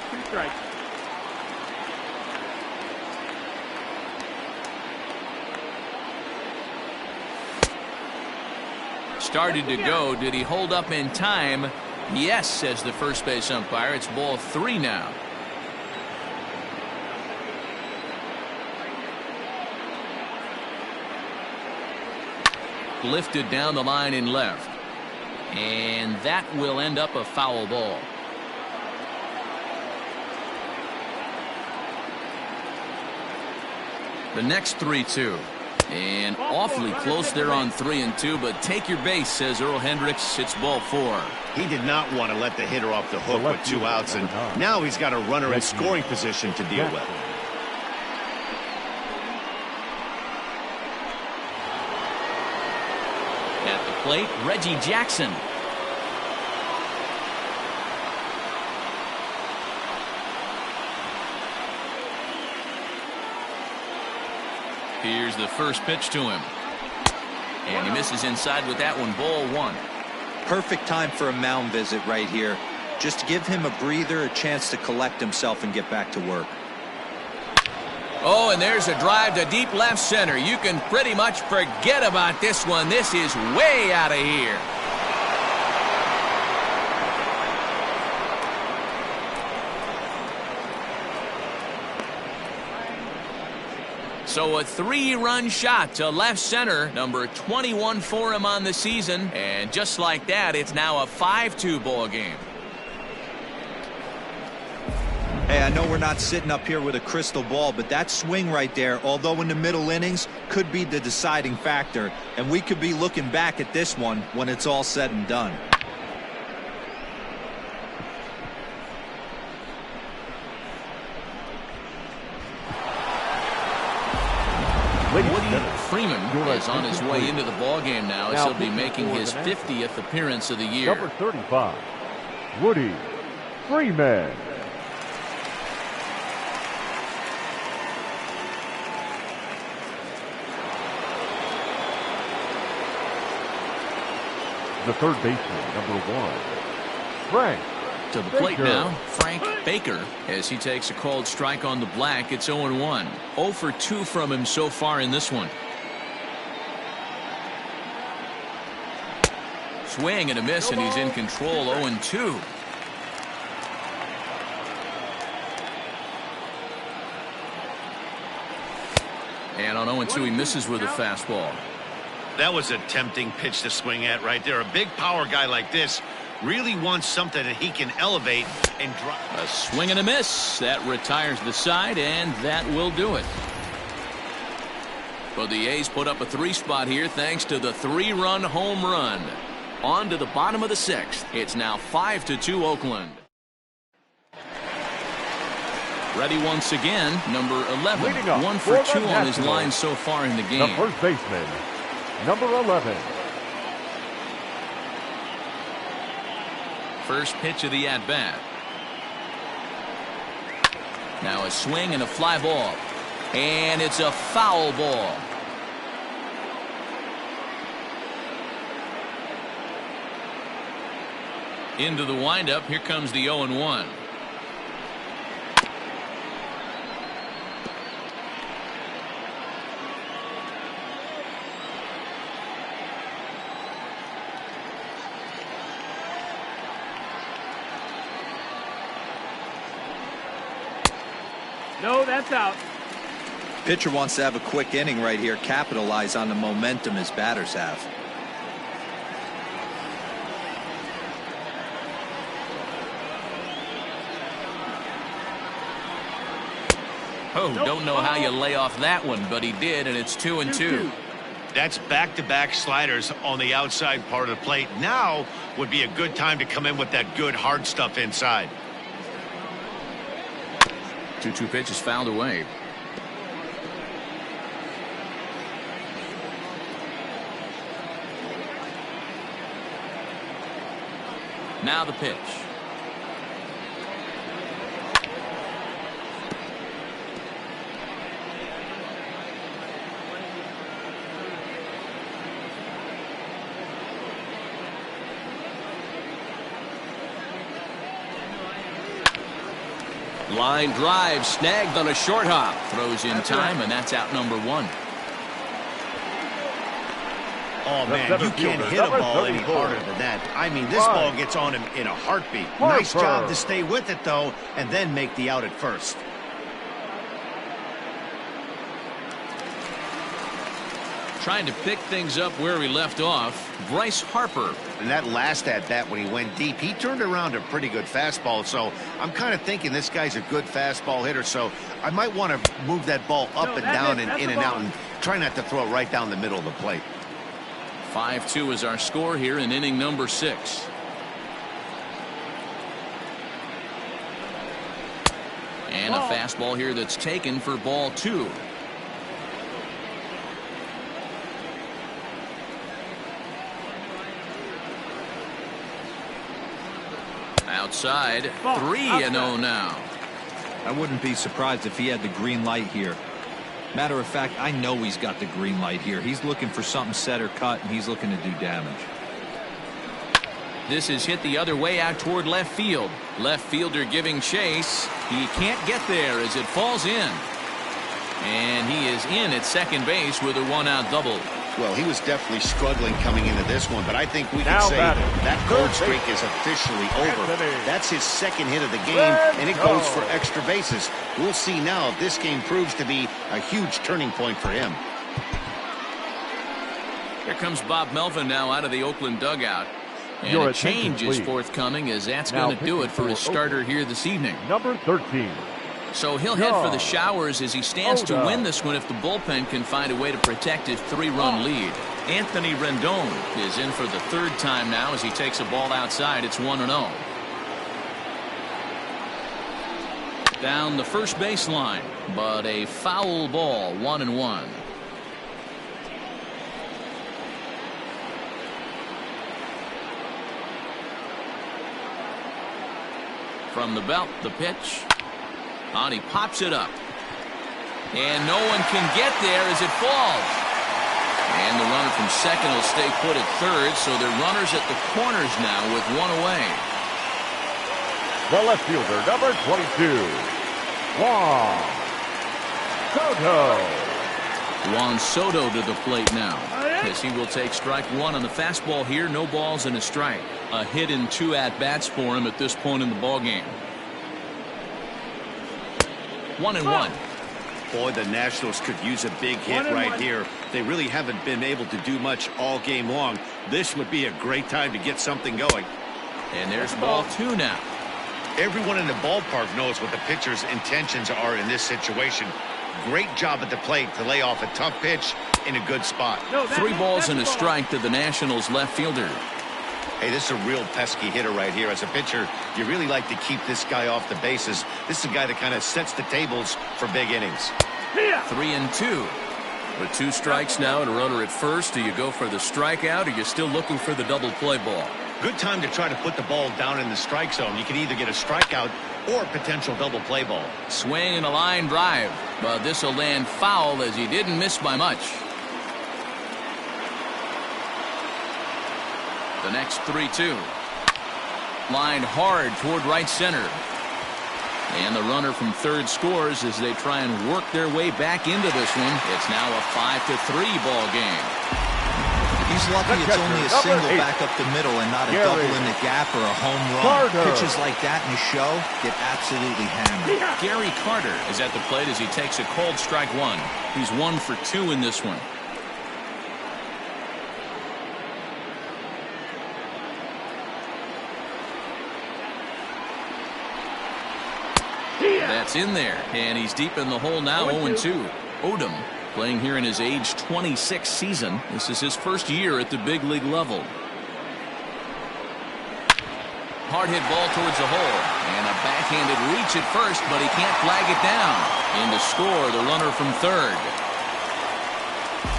Started to go. Did he hold up in time? Yes, says the first base umpire. It's ball 3 now. Lifted down the line in left. And that will end up a foul ball. The next 3-2. And awfully close there on 3 and 2, but take your base, says Earl Hendricks. It's ball 4. He did not want to let the hitter off the hook with 2 outs, and now he's got a runner in scoring position to deal with. At the plate, Reggie Jackson. Here's the first pitch to him. And he misses inside with that one, ball 1. Perfect time for a mound visit right here. Just give him a breather, a chance to collect himself and get back to work. Oh, and there's a drive to deep left center. You can pretty much forget about this one. This is way out of here. So a 3-run shot to left center, number 21 for him on the season. And just like that, it's now a 5-2 ball game. Hey, I know we're not sitting up here with a crystal ball, but that swing right there, although in the middle innings, could be the deciding factor. And we could be looking back at this one when it's all said and done. Woody Freeman is on his way into the ballgame now as he'll be making his 50th appearance of the year. Number 35, Woody Freeman. The third baseman, number 1, Frank To the plate now, Frank Baker, as he takes a called strike on the black. It's 0-1. 0 for 2 from him so far in this one. Swing and a miss, and he's in control. 0-2. And on 0-2, he misses with a fastball. That was a tempting pitch to swing at right there. A big power guy like this really wants something that he can elevate and drop. A swing and a miss. That retires the side, and that will do it. But the A's put up a 3-spot here thanks to the 3-run home run. On to the bottom of the 6th. It's now 5-2 Oakland. Ready once again, number 11. 1 for 2 on his line so far in the game. The first baseman, number 11. First pitch of the at-bat. Now a swing and a fly ball. And it's a foul ball. Into the windup. Here comes the 0-1. No, that's out. Pitcher wants to have a quick inning right here, capitalize on the momentum his batters have. Oh, don't know how you lay off that one, but he did, and it's 2-2. That's back-to-back sliders on the outside part of the plate. Now would be a good time to come in with that good hard stuff inside. 2-2 pitch is fouled away. Now the pitch. Line drive snagged on a short hop. Throws in time, and that's out number 1. Oh, man, you can't hit a ball any harder than that. I mean, this ball gets on him in a heartbeat. Nice job to stay with it, though, and then make the out at first. Trying to pick things up where we left off, Bryce Harper. And that last at-bat when he went deep, he turned around a pretty good fastball. So I'm kind of thinking this guy's a good fastball hitter. So I might want to move that ball up and down and in and out and try not to throw it right down the middle of the plate. 5-2 is our score here in inning number 6. And a fastball here that's taken for ball 2. Outside, 3-0 now. I wouldn't be surprised if he had the green light here. Matter of fact, I know he's got the green light here. He's looking for something set or cut, and he's looking to do damage. This is hit the other way out toward left field. Left fielder giving chase. He can't get there as it falls in. And he is in at second base with a 1-out double. Well, he was definitely struggling coming into this one, but I think we can say that cold streak is officially over. That's his second hit of the game, and it goes for extra bases. We'll see now if this game proves to be a huge turning point for him. Here comes Bob Melvin now out of the Oakland dugout. And a change is forthcoming, as that's going to do it for his starter here this evening. Number 13. So he'll head for the showers as he stands to win this one if the bullpen can find a way to protect his 3-run lead. Anthony Rendon is in for the 3rd time now as he takes a ball outside. It's 1-0. Down the first baseline, but a foul ball, 1-1. From the belt, the pitch. On, he pops it up. And no one can get there as it falls. And the runner from second will stay put at third, so they're runners at the corners now with one away. The left fielder, number 22, Juan Soto. Juan Soto to the plate now, as he will take strike one on the fastball here. No balls and a strike. A hit in 2 at-bats for him at this point in the ballgame. 1-1. Boy, the Nationals could use a big hit right here. They really haven't been able to do much all game long. This would be a great time to get something going. And there's ball 2 now. Everyone in the ballpark knows what the pitcher's intentions are in this situation. Great job at the plate to lay off a tough pitch in a good spot. 3 balls and a strike to the Nationals left fielder. Hey, this is a real pesky hitter right here. As a pitcher, you really like to keep this guy off the bases. This is a guy that kind of sets the tables for big innings. 3-2. With 2 strikes now and a runner at first, do you go for the strikeout, or are you still looking for the double play ball? Good time to try to put the ball down in the strike zone. You can either get a strikeout or potential double play ball. Swing and a line drive, but this will land foul as he didn't miss by much. The next 3-2. Line hard toward right center. And the runner from third scores as they try and work their way back into this one. It's now a 5-3 ball game. He's lucky it's only a single back up the middle and not a double in the gap or a home run. Pitches like that in the show get absolutely hammered. Gary Carter is at the plate as he takes a called strike one. He's 1 for 2 in this one. That's in there, and he's deep in the hole now. 0-2. Odom playing here in his age 26 season. This is his first year at the big league level. Hard hit ball towards the hole, and a backhanded reach at first, but he can't flag it down. In to score, the runner from third.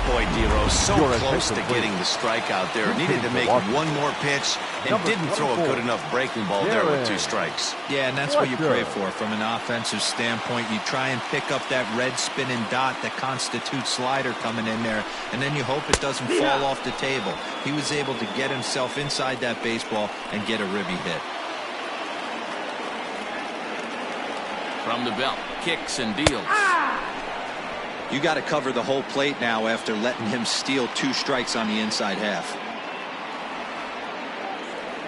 Boy, Dero, so close to getting the strikeout there. Needed to make one more pitch and didn't throw a good enough breaking ball there with 2 strikes. Yeah, and that's what you pray for from an offensive standpoint. You try and pick up that red spinning dot that constitutes slider coming in there, and then you hope it doesn't fall off the table. He was able to get himself inside that baseball and get a ribby hit. From the belt, kicks and deals. You got to cover the whole plate now after letting him steal 2 strikes on the inside half.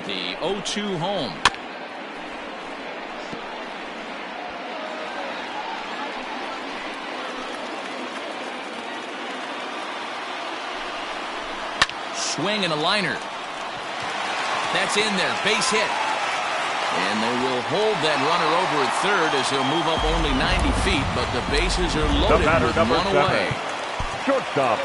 The 0-2 home. Swing and a liner. That's in there. Base hit. And they will hold that runner over at third as he'll move up only 90 feet, but the bases are loaded with 1 away. Shortstop.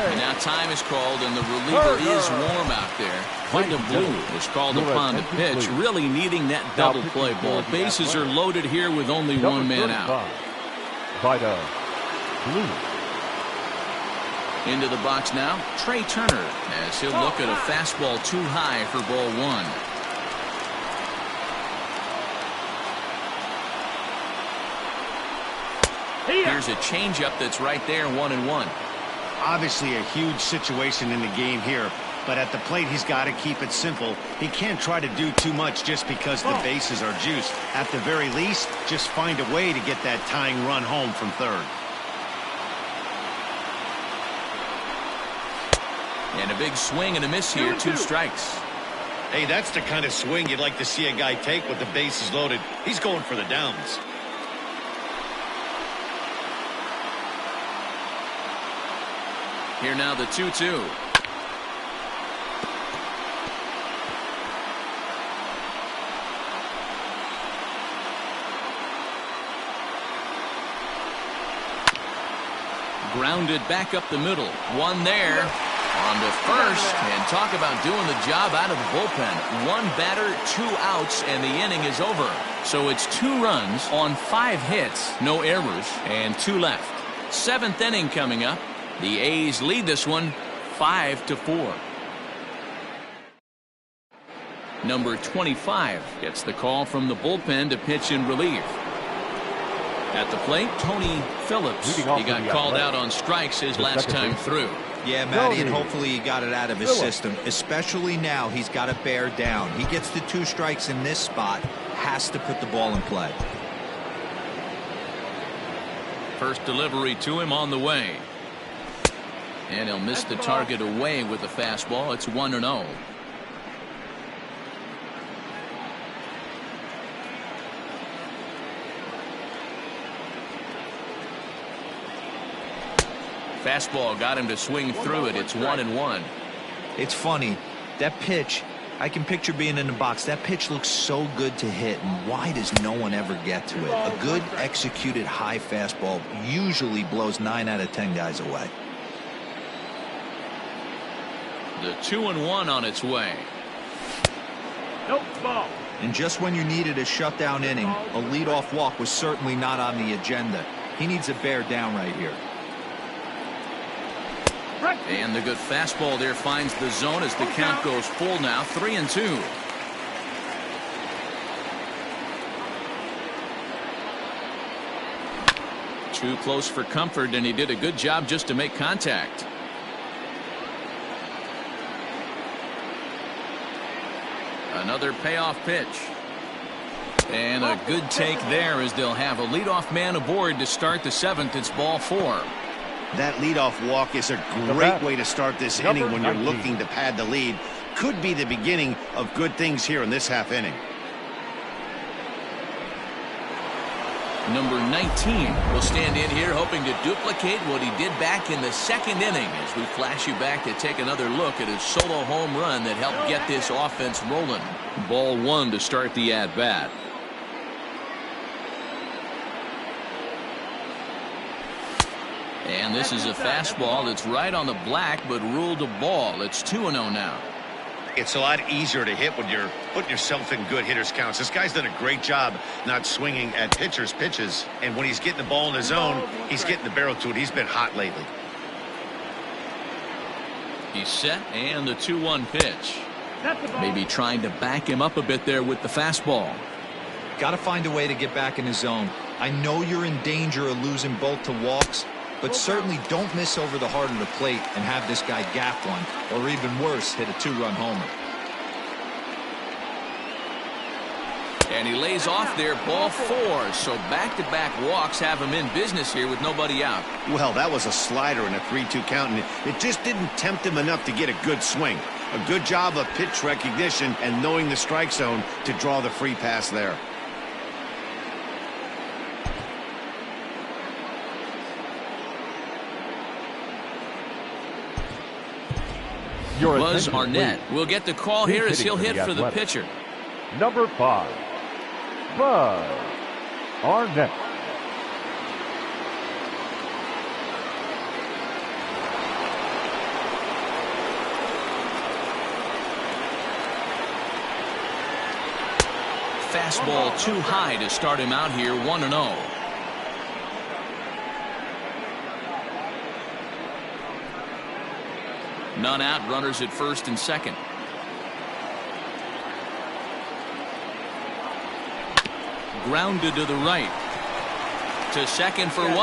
And now time is called, and the reliever is warm out there. Wyndham Blue was called upon to pitch, really needing that double play ball. Bases are loaded here with only 1 man out. Vida Blue. Into the box now, Trey Turner, as he'll look at a fastball too high for ball 1. Here's a changeup that's right there, 1-1. Obviously a huge situation in the game here, but at the plate he's got to keep it simple. He can't try to do too much just because the bases are juiced. At the very least, just find a way to get that tying run home from third. And a big swing and a miss here, 2 strikes. Hey, that's the kind of swing you'd like to see a guy take with the bases loaded. He's going for the downs. Here now the 2-2. Grounded back up the middle. 1 there. On to first. And talk about doing the job out of the bullpen. 1 batter, 2 outs, and the inning is over. So it's 2 runs on 5 hits, no errors, and 2 left. 7th inning coming up. The A's lead this one 5-4. Number 25 gets the call from the bullpen to pitch in relief. At the plate, Tony Phillips. He got called out on strikes his last time through. Yeah, Matty, and hopefully he got it out of his system. Especially now, he's got to bear down. He gets the 2 strikes in this spot. has to put the ball in play. First delivery to him on the way. And he'll miss the target away with the fastball. It's 1-0. Fastball got him to swing through it. It's 1-1. It's funny. That pitch, I can picture being in the box. That pitch looks so good to hit, and why does no one ever get to it? A good executed high fastball usually blows 9 out of 10 guys away. The 2-1 on its way. Nope, ball. And just when you needed a shutdown inning, a leadoff walk was certainly not on the agenda. He needs to bear down right here. And the good fastball there finds the zone as the count goes full now. 3-2. Too close for comfort, and he did a good job just to make contact. Another payoff pitch. And a good take there as they'll have a leadoff man aboard to start the 7th. It's ball 4. That leadoff walk is a great way to start this inning when you're looking to pad the lead. Could be the beginning of good things here in this half inning. Number 19 will stand in here hoping to duplicate what he did back in the 2nd inning as we flash you back to take another look at his solo home run that helped get this offense rolling. Ball 1 to start the at-bat. And this is a fastball that's right on the black but ruled a ball. It's 2-0 now. It's a lot easier to hit when you're putting yourself in good hitters' counts. This guy's done a great job not swinging at pitchers' pitches. And when he's getting the ball in his zone, he's getting the barrel to it. He's been hot lately. He's set, and the 2-1 pitch. Maybe trying to back him up a bit there with the fastball. Got to find a way to get back in his zone. I know you're in danger of losing both to walks, but certainly don't miss over the heart of the plate and have this guy gap one, or even worse, hit a 2-run homer. And he lays off there, ball 4. So back-to-back walks have him in business here with nobody out. Well, that was a slider in a 3-2 count, and it just didn't tempt him enough to get a good swing. A good job of pitch recognition and knowing the strike zone to draw the free pass there. Buzz Arnett will get the call here as he'll hit for the pitcher. Number 5, Buzz Arnett. Fastball too high to start him out here. 1-0. None out, runners at first and second. Grounded to the right. To second for 1.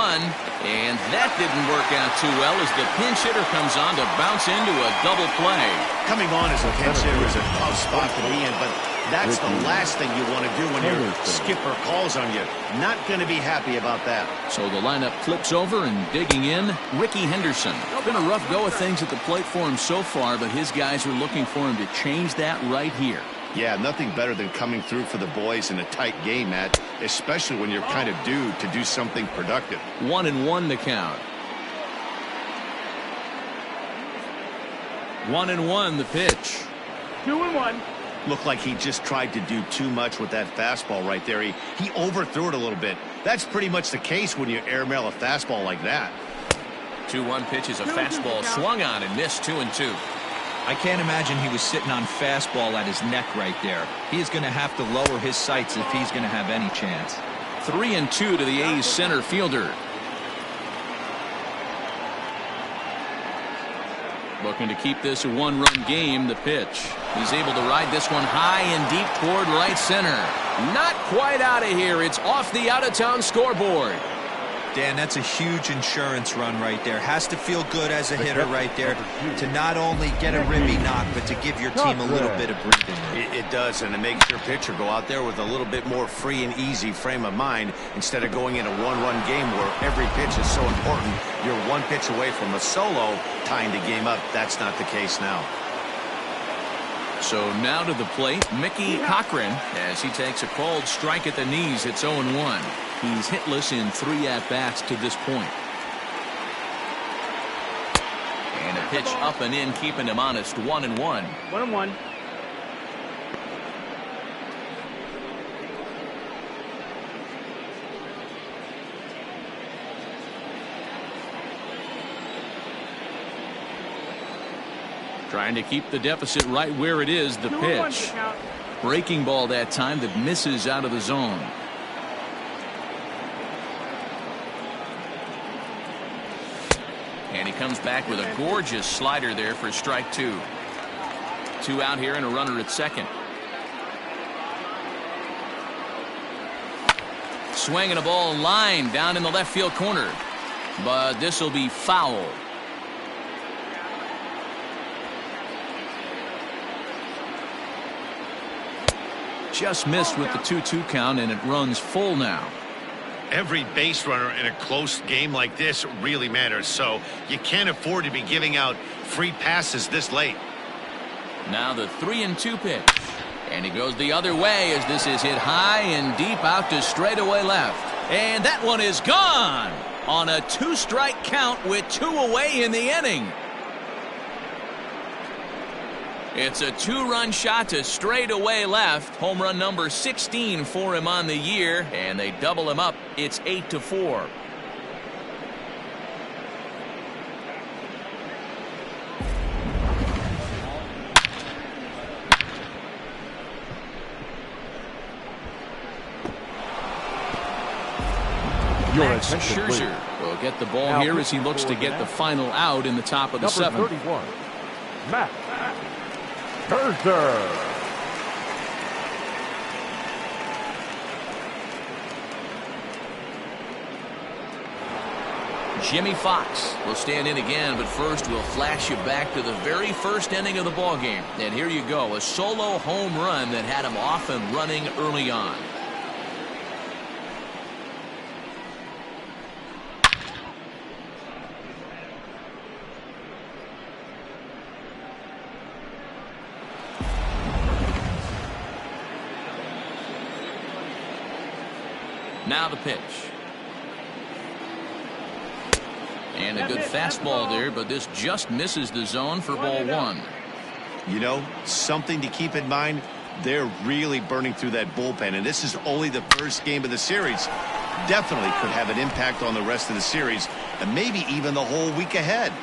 And that didn't work out too well as the pinch hitter comes on to bounce into a double play. Coming on as a pinch hitter is a tough spot to be in, but that's the last thing you want to do when your skipper calls on you. Not going to be happy about that. So the lineup flips over, and digging in, Ricky Henderson. Been a rough go of things at the plate for him so far, but his guys are looking for him to change that right here. Yeah, nothing better than coming through for the boys in a tight game, Matt, especially when you're kind of due to do something productive. 1-1 the count. 1-1 the pitch. 2-1. Looked like he just tried to do too much with that fastball right there. He overthrew it a little bit. That's pretty much the case when you airmail a fastball like that. 2-1 pitch is a fastball swung on and missed. 2-2. I can't imagine he was sitting on fastball at his neck right there. He is going to have to lower his sights if he's going to have any chance. 3-2 to the A's center fielder. Looking to keep this a 1-run game. The pitch. He's able to ride this one high and deep toward right center. Not quite out of here. It's off the out-of-town scoreboard. Dan, that's a huge insurance run right there. Has to feel good as a hitter right there to not only get a ribby knock, but to give your team a little bit of breathing room. It does, and it makes your pitcher go out there with a little bit more free and easy frame of mind instead of going in a one-run game where every pitch is so important. You're one pitch away from a solo tying the game up. That's not the case now. So now to the plate, Mickey Cochran, as he takes a called strike at the knees. It's 0-1. He's hitless in 3 at-bats to this point. And a pitch up and in, keeping him honest. 1-1. 1-1. Trying to keep the deficit right where it is. The pitch. Breaking ball that time that misses out of the zone. And he comes back with a gorgeous slider there for strike 2. 2 out here and a runner at second. Swinging a ball line down in the left field corner. But this will be foul. Just missed with the 2-2 count, and it runs full now. Every base runner in a close game like this really matters, so you can't afford to be giving out free passes this late. Now the 3-2 pitch, and he goes the other way as this is hit high and deep out to straightaway left, and that one is gone on a 2-strike count with 2 away in the inning. It's a 2-run shot to straightaway left. Home run number 16 for him on the year, and they double him up. It's 8-4. Max Scherzer will get the ball here as he looks to get the final out in the top of the 7th. 31, Max Scherzer. Jimmy Fox will stand in again, but first we'll flash you back to the very first inning of the ball game. And here you go, a solo home run that had him off and running early on. Now the pitch. And a good fastball there, but this just misses the zone for ball 1. You know, something to keep in mind, they're really burning through that bullpen, and this is only the first game of the series. Definitely could have an impact on the rest of the series, and maybe even the whole week ahead.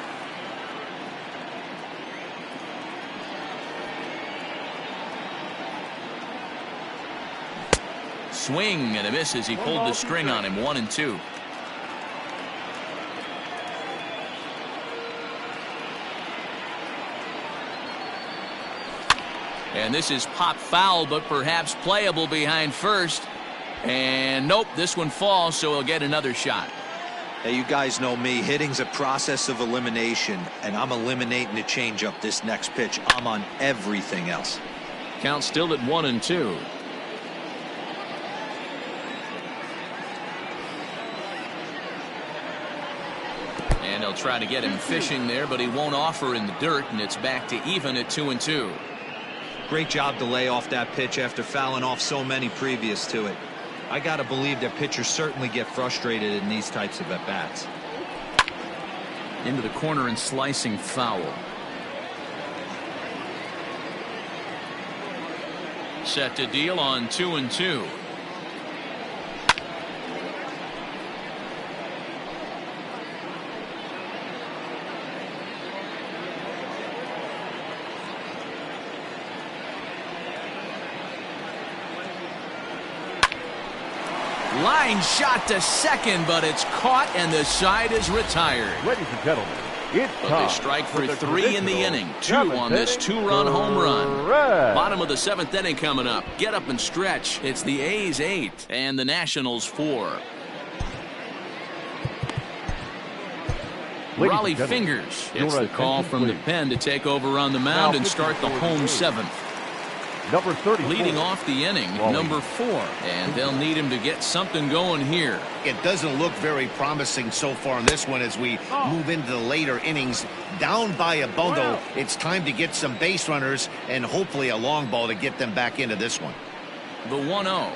Swing and a miss as he pulled the string on him. 1-2. And this is pop foul, but perhaps playable behind first. And nope, this one falls, so he'll get another shot. Hey, you guys know me. Hitting's a process of elimination, and I'm eliminating the changeup this next pitch. I'm on everything else. Count still at 1-2. And they'll try to get him fishing there, but he won't offer in the dirt, and it's back to even at 2-2. Great job to lay off that pitch after fouling off so many previous to it. I got to believe that pitchers certainly get frustrated in these types of at-bats. Into the corner and slicing foul. Set to deal on 2-2. Line shot to second, but it's caught and the side is retired. Ladies and gentlemen, it's but they strike for 3 in the inning. 2 on this 2-run home run. Bottom of the 7th inning coming up. Get up and stretch. It's the A's 8 and the Nationals 4. Raleigh Fingers gets the call from the pen to take over on the mound and start the home seventh. Number 30. Leading off the inning, number 4. And they'll need him to get something going here. It doesn't look very promising so far in this one as we move into the later innings. Down by a bundle, it's time to get some base runners and hopefully a long ball to get them back into this one. The 1-0.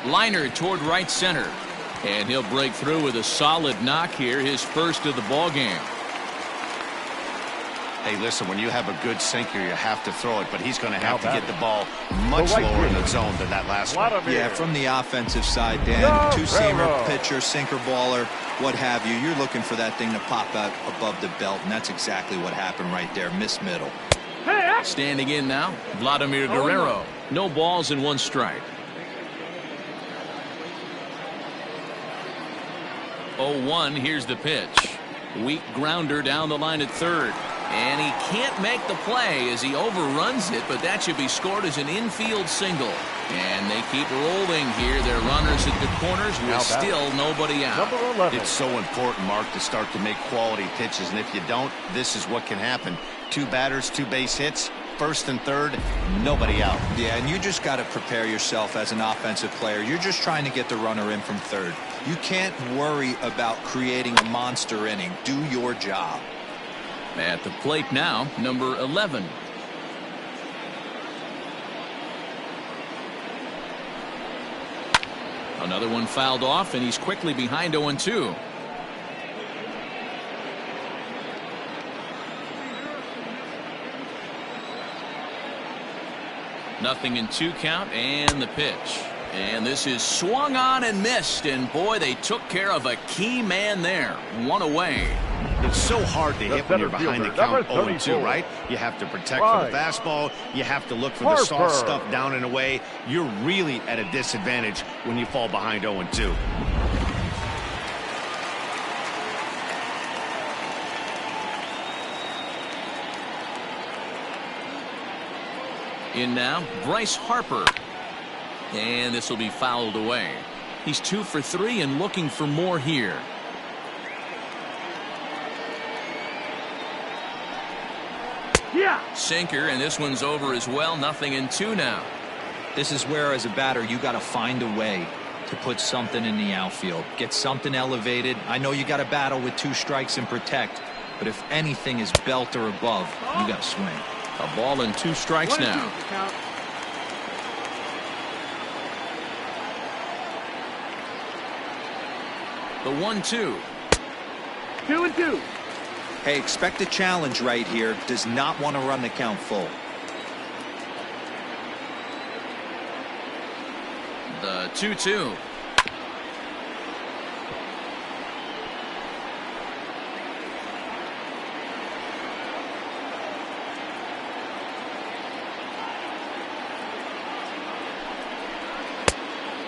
Liner toward right center. And he'll break through with a solid knock here, his first of the ball game. Hey, listen, when you have a good sinker, you have to throw it, but he's going to have to get the ball much lower in the zone than that last one. Yeah, from the offensive side, Dan, two-seamer, pitcher, sinker baller, what have you, you're looking for that thing to pop out above the belt, and that's exactly what happened right there, miss middle. Standing in now, Vladimir Guerrero. No balls and 1 strike. 0-1, here's the pitch. Weak grounder down the line at third. And he can't make the play as he overruns it, but that should be scored as an infield single. And they keep rolling here. Their runners at the corners with still nobody out. It's so important, Mark, to start to make quality pitches. And if you don't, this is what can happen. 2 batters, 2 base hits, first and third, nobody out. Yeah, and you just got to prepare yourself as an offensive player. You're just trying to get the runner in from third. You can't worry about creating a monster inning. Do your job. At the plate now, number 11. Another one fouled off, and he's quickly behind 0-2. Nothing in 2 count, and the pitch. And this is swung on and missed, and boy, they took care of a key man there. 1 away. It's so hard to hit when you're behind the count 0-2, right? You have to protect for the fastball. You have to look for the soft stuff down and away. You're really at a disadvantage when you fall behind 0-2. In now, Bryce Harper. And this will be fouled away. He's 2 for 3 and looking for more here. Sinker, and this one's over as well. Nothing in 2 now. This is where, as a batter, you got to find a way to put something in the outfield. Get something elevated. I know you got to battle with 2 strikes and protect, but if anything is belt or above, you got to swing. A ball and 2 strikes now. The 1-2. 2-2. Hey, expect a challenge right here. Does not want to run the count full. The 2-2.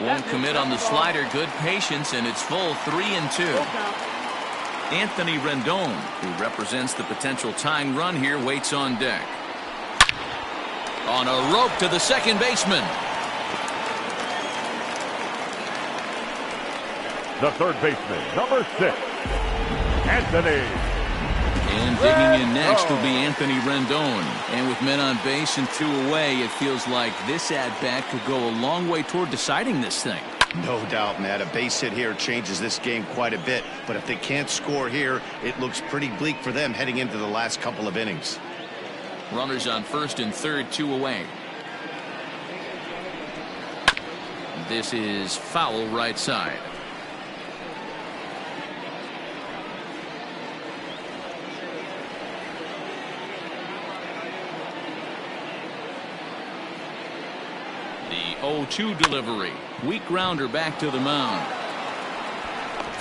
Won't commit on the slider. Good patience, and it's full 3-2. Anthony Rendon, who represents the potential tying run here, waits on deck. On a rope to the second baseman. The third baseman, number 6, Anthony. And digging in next will be Anthony Rendon. And with men on base and 2 away, it feels like this at-bat could go a long way toward deciding this thing. No doubt, Matt. A base hit here changes this game quite a bit. But if they can't score here, it looks pretty bleak for them heading into the last couple of innings. Runners on first and third, 2 away. This is foul right side. The 0-2 delivery. Weak grounder back to the mound.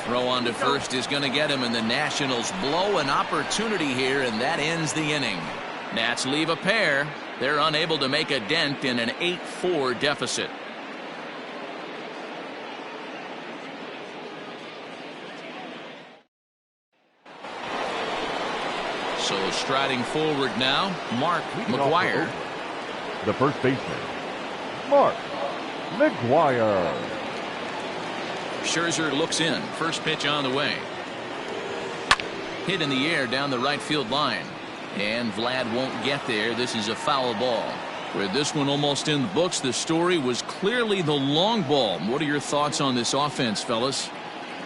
Throw on to first is going to get him, and the Nationals blow an opportunity here, and that ends the inning. Nats leave a pair. They're unable to make a dent in an 8-4 deficit. So striding forward now, Mark McGwire. The first baseman, Mark McGwire. Scherzer looks in. First pitch on the way. Hit in the air down the right field line. And Vlad won't get there. This is a foul ball. With this one almost in the books, the story was clearly the long ball. What are your thoughts on this offense, fellas?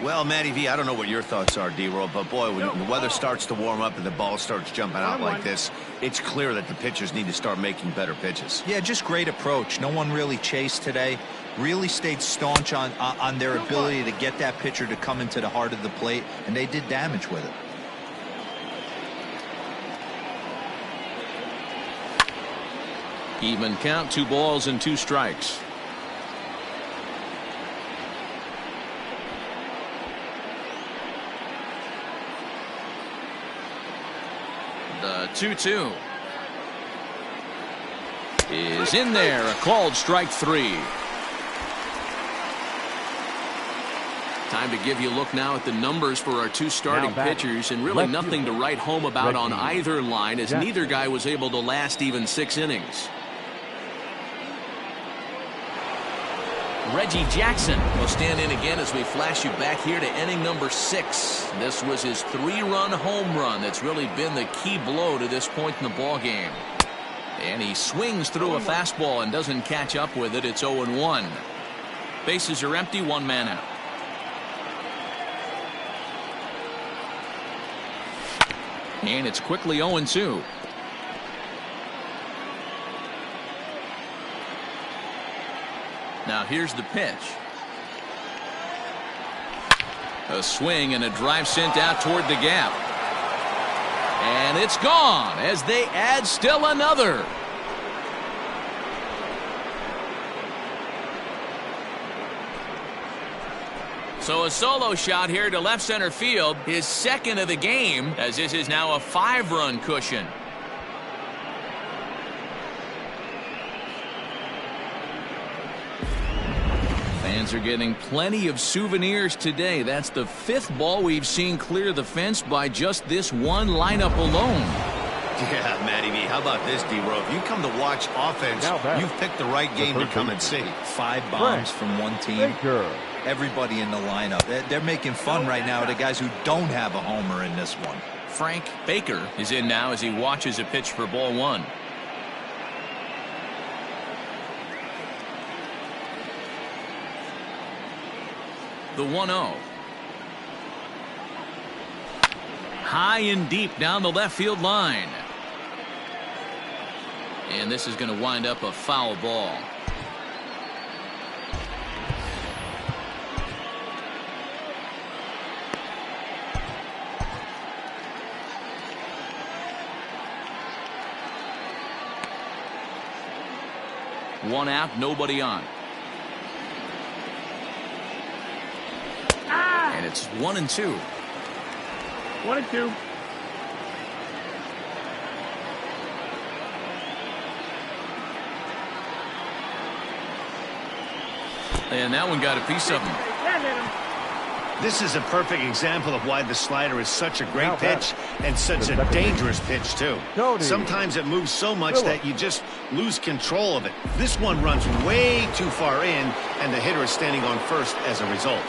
Well, Matty V, I don't know what your thoughts are, D-Roll, but boy, when the weather starts to warm up and the ball starts jumping out like this, it's clear that the pitchers need to start making better pitches. Yeah, just great approach. No one really chased today. Really stayed staunch on their ability to get that pitcher to come into the heart of the plate, and they did damage with it. Even count, 2 balls and 2 strikes. The 2-2 is in there. A called strike 3. Time to give you a look now at the numbers for our 2 starting pitchers, and really nothing to write home about on either line, as neither guy was able to last even 6 innings. Reggie Jackson will stand in again as we flash you back here to inning number 6. This was his 3-run home run that's really been the key blow to this point in the ball game. And he swings through a fastball and doesn't catch up with it. It's 0-1. Bases are empty, 1 man out. And it's quickly 0-2. Now here's the pitch. A swing and a drive sent out toward the gap. And it's gone as they add still another. So a solo shot here to left center field, his 2nd of the game, as this is now a 5-run cushion. Fans are getting plenty of souvenirs today. That's the 5th ball we've seen clear the fence by just this one lineup alone. Yeah, Matty V, how about this, D-Roll? If you come to watch offense, you've picked the right game to come and see. 5 bombs from one team. Everybody in the lineup. They're making fun right now of the guys who don't have a homer in this one. Frank Baker is in now as he watches a pitch for ball 1. The 1-0. High and deep down the left field line. And this is going to wind up a foul ball. One out, nobody on. And it's 1-2. 1-2. And that one got a piece of him. This is a perfect example of why the slider is such a great pitch and such a dangerous pitch, too. Sometimes it moves so much that you just lose control of it. This one runs way too far in, and the hitter is standing on first as a result.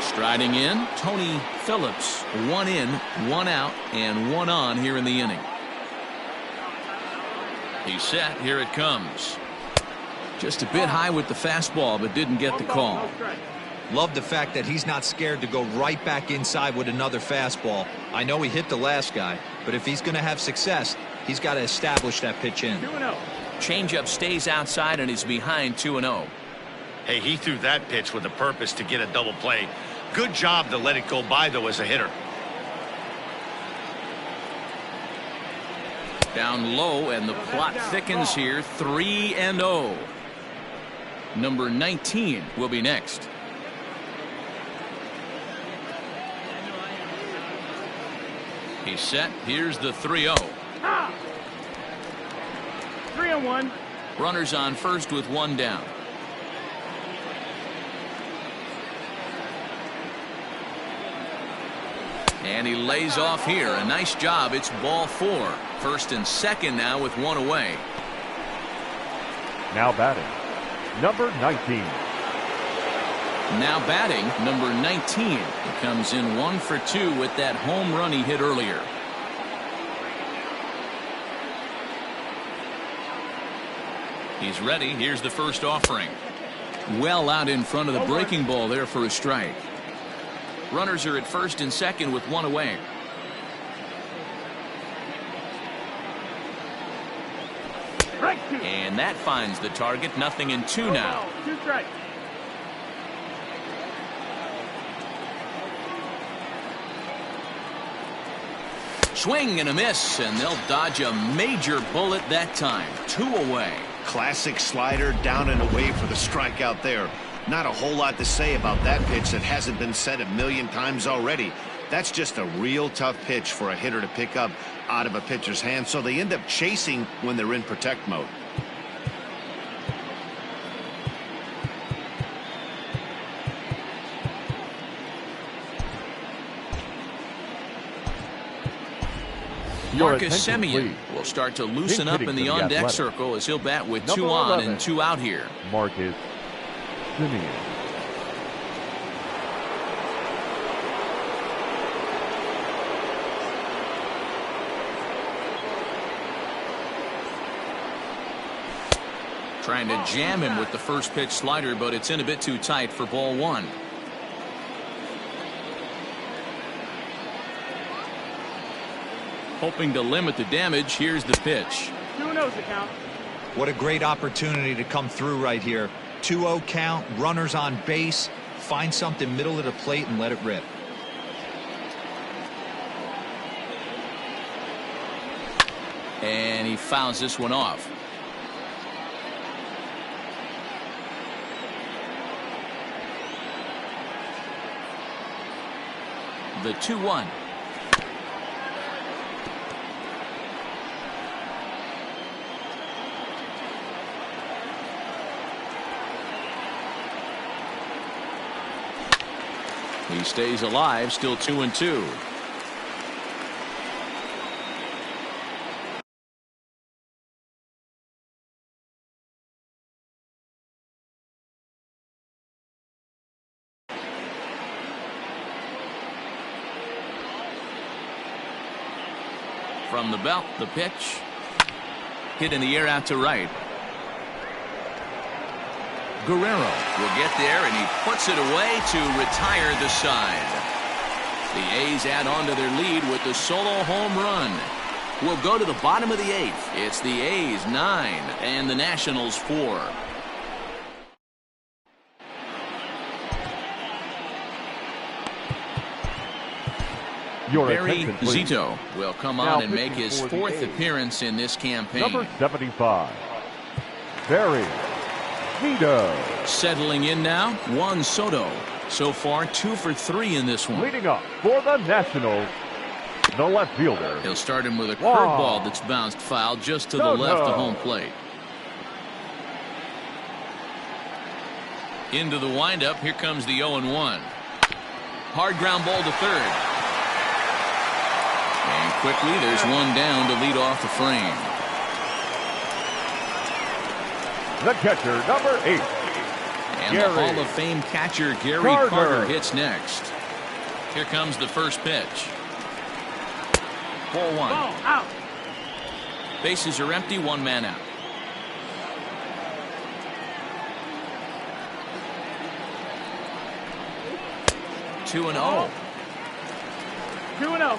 Striding in, Tony Phillips. 1 in, 1 out, and 1 on here in the inning. He's set. Here it comes. Just a bit high with the fastball, but didn't get the call. Love the fact that he's not scared to go right back inside with another fastball. I know he hit the last guy, but if he's going to have success, he's got to establish that pitch in. 2-0. Changeup stays outside, and he's behind 2-0. Hey, he threw that pitch with a purpose to get a double play. Good job to let it go by, though, as a hitter. Down low, and the plot thickens here. 3-0. Number 19 will be next. He's set. Here's the 3-0. 3-1. Runners on first with 1 down. And he lays off here. A nice job. It's ball 4. First and second now with 1 away. Now batting, number 19. Now batting, number 19. He comes in 1 for 2 with that home run he hit earlier. He's ready. Here's the first offering. Well out in front of the breaking ball there for a strike. Runners are at first and second with 1 away. And that finds the target. 0-2 now. 2 strikes. Swing and a miss, and they'll dodge a major bullet that time. 2 away. Classic slider down and away for the strikeout there. Not a whole lot to say about that pitch that hasn't been said a million times already. That's just a real tough pitch for a hitter to pick up out of a pitcher's hand, so they end up chasing when they're in protect mode. Marcus Semien will start to loosen up in the on-deck circle as he'll bat with 2 on and 2 out here. Marcus Semien. Trying to jam him with the first pitch slider, but it's in a bit too tight for ball 1. Hoping to limit the damage. Here's the pitch. 2-0's the count. What a great opportunity to come through right here. 2-0 count, runners on base. Find something middle of the plate and let it rip. And he fouls this one off. The 2-1. He stays alive, still 2-2. From the belt, the pitch. Hit in the air out to right. Guerrero will get there, and he puts it away to retire the side. The A's add on to their lead with the solo home run. We'll go to the bottom of the 8th. It's the A's 9 and the Nationals 4. Barry Zito will come on and make his 4th appearance in this campaign. Number 75, Barry Zito. Settling in now, Juan Soto. So far, 2 for 3 in this one. Leading up for the Nationals, the left fielder. He'll start him with a curveball that's bounced foul just to the left of home plate. Into the windup, here comes the 0-1. Hard ground ball to third. And quickly, there's one down to lead off the frame. The catcher, number 8. And the Hall of Fame catcher, Gary Carter, hits next. Here comes the first pitch. 4-1. Ball out. Bases are empty, 1 man out. Two and 0. 2-0.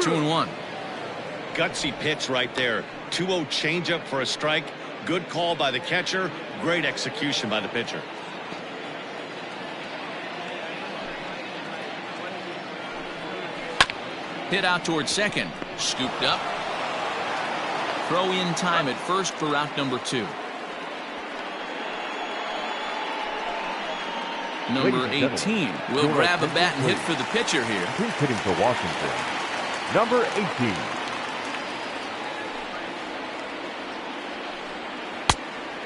Two and 1. Gutsy pitch right there. 2-0 changeup for a strike. Good call by the catcher. Great execution by the pitcher. Hit out towards second. Scooped up. Throw in time at first for out number 2. Number 18 will grab a bat and hit for the pitcher here. He's hitting for Washington. Number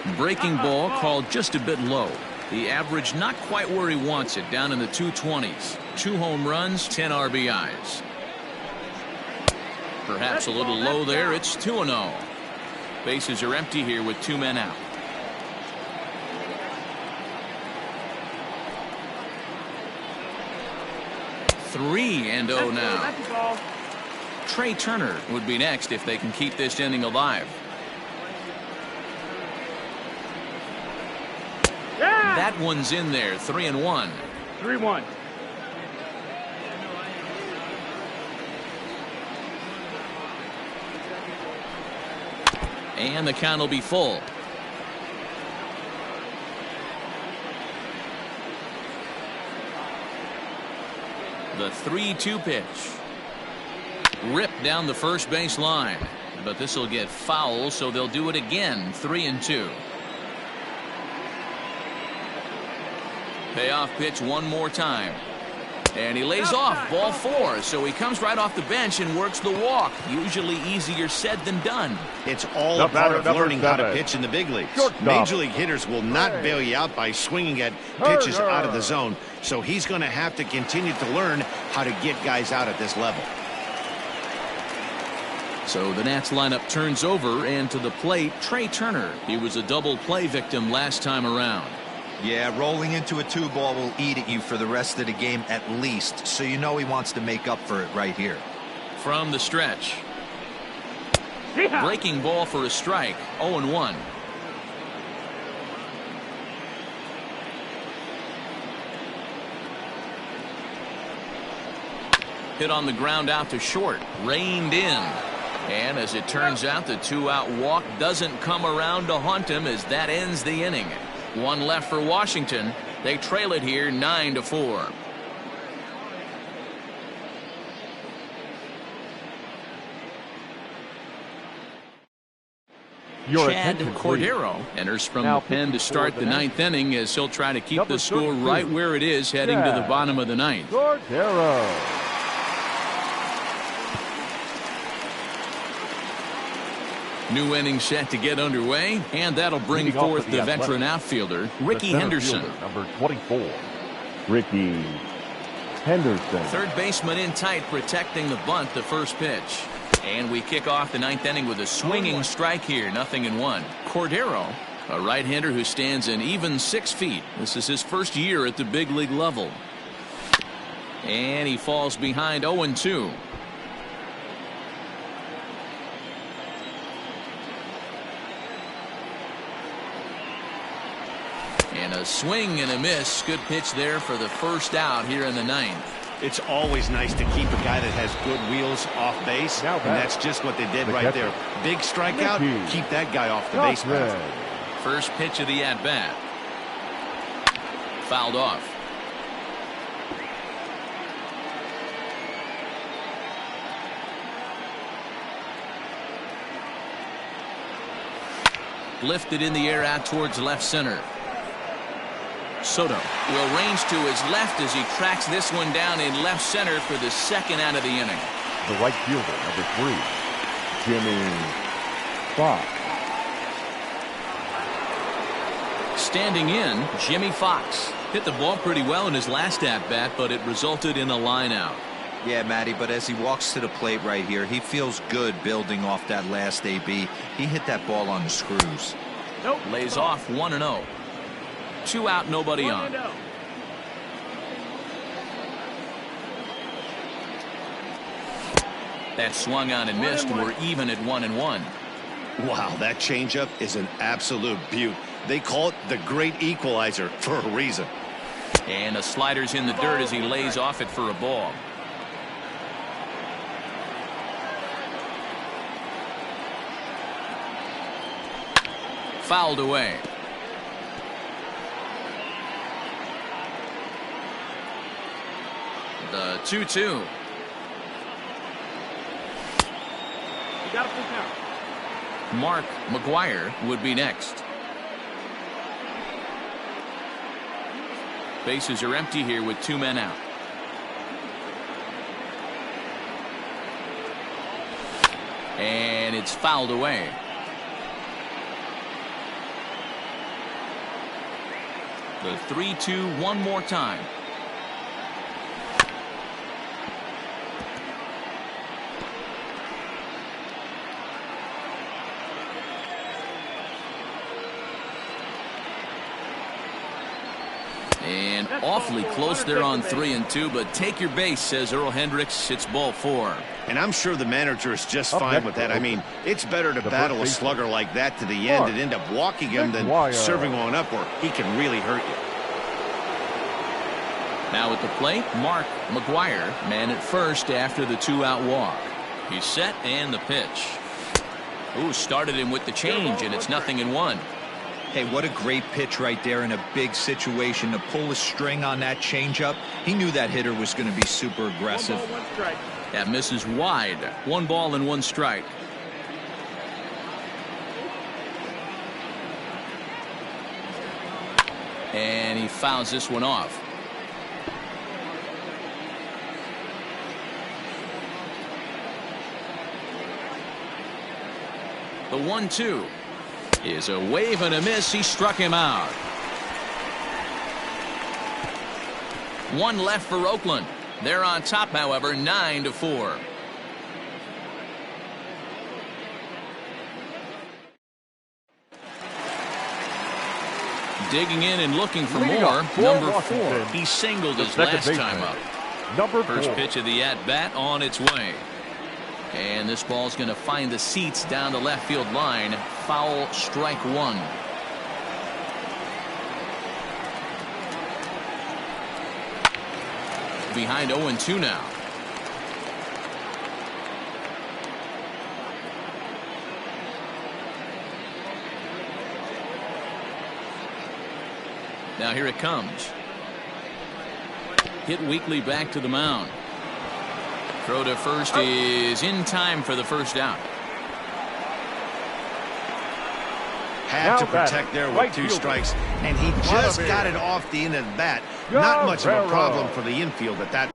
18. Breaking ball called just a bit low. The average not quite where he wants it, down in the 220s. 2 home runs, 10 RBIs. Perhaps a little low there. It's 2-0. Bases are empty here with 2 men out. Three and 0 now. Trey Turner would be next if they can keep this inning alive. That one's in there. 3-1. 3-1. And the count will be full. The 3-2 pitch. Ripped down the first base line. But this will get foul, so they'll do it again. 3-2. Payoff pitch one more time. And he lays off. Ball 4. So he comes right off the bench and works the walk. Usually easier said than done. It's all a part of learning how to pitch in the big leagues. Major league hitters will not bail you out by swinging at pitches out of the zone. So he's going to have to continue to learn how to get guys out at this level. So the Nats lineup turns over, and to the plate, Trey Turner. He was a double play victim last time around. Yeah, rolling into a 2-ball will eat at you for the rest of the game at least, so you know he wants to make up for it right here. From the stretch. Breaking ball for a strike. 0-1. Hit on the ground out to short. Reined in. And as it turns out, the 2-out walk doesn't come around to haunt him as that ends the inning. 1 left for Washington. They trail it here 9-4. Chad Cordero enters from the pen to start the 9th inning as he'll try to keep the score right where it is heading to the bottom of the 9th. Cordero. New inning set to get underway, and that'll bring forth the veteran outfielder, Ricky Henderson. Number 24, Ricky Henderson. Third baseman in tight, protecting the bunt, the first pitch. And we kick off the 9th inning with a swinging strike here, 0-1. Cordero, a right-hander who stands an even 6 feet. This is his first year at the big league level. And he falls behind 0-2. And a swing and a miss. Good pitch there for the first out here in the 9th. It's always nice to keep a guy that has good wheels off base, and that's just what they did right there. Big strikeout, keep that guy off the base path. First pitch of the at-bat. Fouled off. Lifted in the air out towards left center. Soto will range to his left as he tracks this one down in left center for the second out of the inning. The right fielder, number 3, Jimmy Fox. Standing in, Jimmy Fox. Hit the ball pretty well in his last at-bat, but it resulted in a line out. Yeah, Matty, but as he walks to the plate right here, he feels good building off that last AB. He hit that ball on the screws. Lays off 1-0. 2 out, nobody on. That swung on and missed. We're even at 1-1. Wow, that changeup is an absolute beaut. They call it the great equalizer for a reason. And the slider's in the dirt as he lays off it for a ball. Fouled away. The 2-2. Mark McGuire would be next. Bases are empty here with 2 men out. And it's fouled away. The 3-2 one more time. And awfully close there on 3-2, but take your base, says Earl Hendricks. It's ball 4. And I'm sure the manager is just fine with that. I mean, it's better to battle a slugger like that to the end and end up walking him than serving one up where he can really hurt you. Now at the plate, Mark McGuire, man at first after the 2-out walk. He's set and the pitch. Ooh, started him with the change, and it's 0-1. Hey, what a great pitch right there in a big situation to pull a string on that changeup. He knew that hitter was going to be super aggressive. 1 ball, 1 strike. That misses wide. 1 ball and 1 strike. And he fouls this one off. The 1-2 is a wave and a miss. He struck him out. 1 left for Oakland. They're on top, however, 9-4. Digging in and looking for more. Number 4. He singled his last time up. First pitch of the at-bat on its way. And this ball's going to find the seats down the left field line. Foul, strike 1. Behind 0-2 now. Now here it comes. Hit weakly back to the mound. Throw to first is in time for the first out. Had to protect there with 2 strikes, and he just got it off the end of the bat. Not much of a problem for the infield at that.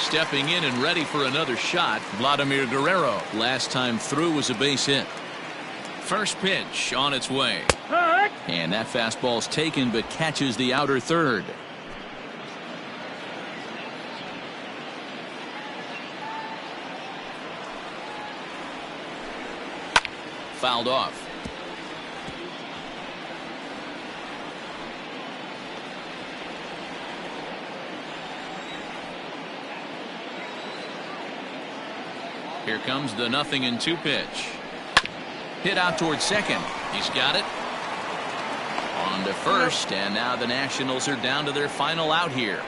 Stepping in and ready for another shot, Vladimir Guerrero. Last time through was a base hit. First pitch on its way. And that fastball's taken but catches the outer third. Fouled off. Here comes the 0-2 pitch. Hit out towards second. He's got it. On to first, and now the Nationals are down to their final out here.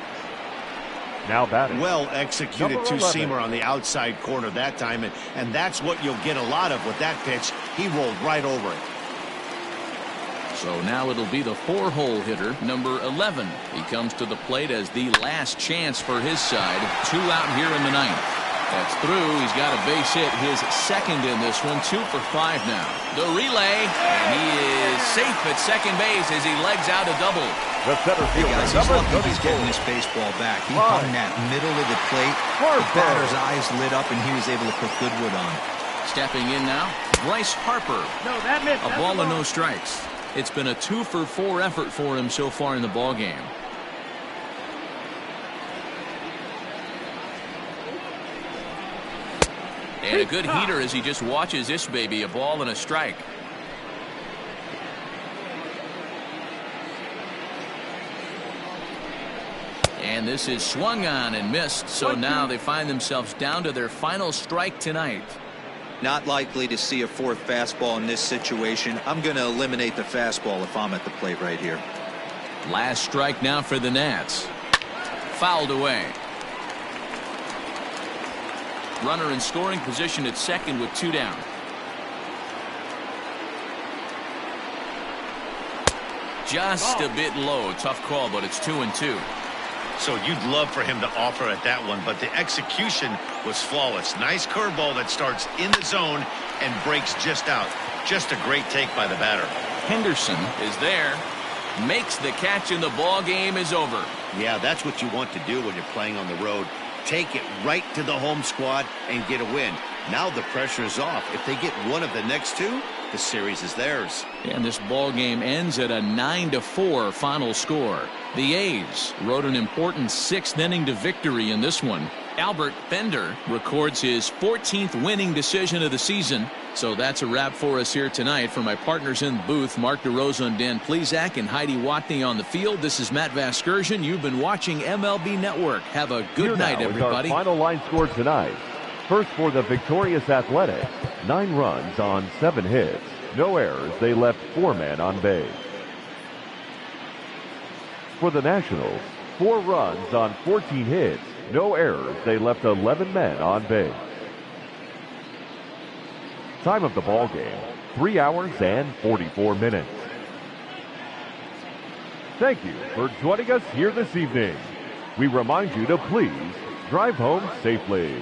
Now batting. Well executed two-seamer on the outside corner that time, and that's what you'll get a lot of with that pitch. He rolled right over it. So now it'll be the 4-hole hitter, number 11. He comes to the plate as the last chance for his side. 2 out here in the 9th. That's through. He's got a base hit, his second in this one. 2 for 5 now. The relay, and he is safe at second base as he legs out a double. The center Hey fielder, guys, he's lucky he's getting this baseball back. He hung that middle of the plate. The batter's eyes lit up, and he was able to put good wood on. Stepping in now, Bryce Harper. No, that missed. A ball and no strikes. It's been a 2 for 4 effort for him so far in the ball game. And a good heater as he just watches this baby. A ball and a strike. And this is swung on and missed. So now they find themselves down to their final strike tonight. Not likely to see a 4th fastball in this situation. I'm going to eliminate the fastball if I'm at the plate right here. Last strike now for the Nats. Fouled away. Runner in scoring position at second with 2 down. Just a bit low. Tough call, but it's 2-2. So you'd love for him to offer at that one, but the execution was flawless. Nice curveball that starts in the zone and breaks just out. Just a great take by the batter. Henderson is there. Makes the catch, and the ball game is over. Yeah, that's what you want to do when you're playing on the road. Take it right to the home squad and get a win. Now the pressure is off. If they get one of the next 2, the series is theirs. And this ball game ends at a 9-4 final score. The A's rode an important 6th inning to victory in this one. Albert Bender records his 14th winning decision of the season. So that's a wrap for us here tonight. For my partners in the booth, Mark DeRosa and Dan Plesac, and Heidi Watney on the field, this is Matt Vasgersian. You've been watching MLB Network. Have a good night, everybody. Our final line score tonight. First for the victorious Athletics, 9 runs on 7 hits. No errors. They left 4 men on base. For the Nationals, 4 runs on 14 hits. No errors. They left 11 men on base. Time of the ball game, 3 hours and 44 minutes. Thank you for joining us here this evening. We remind you to please drive home safely.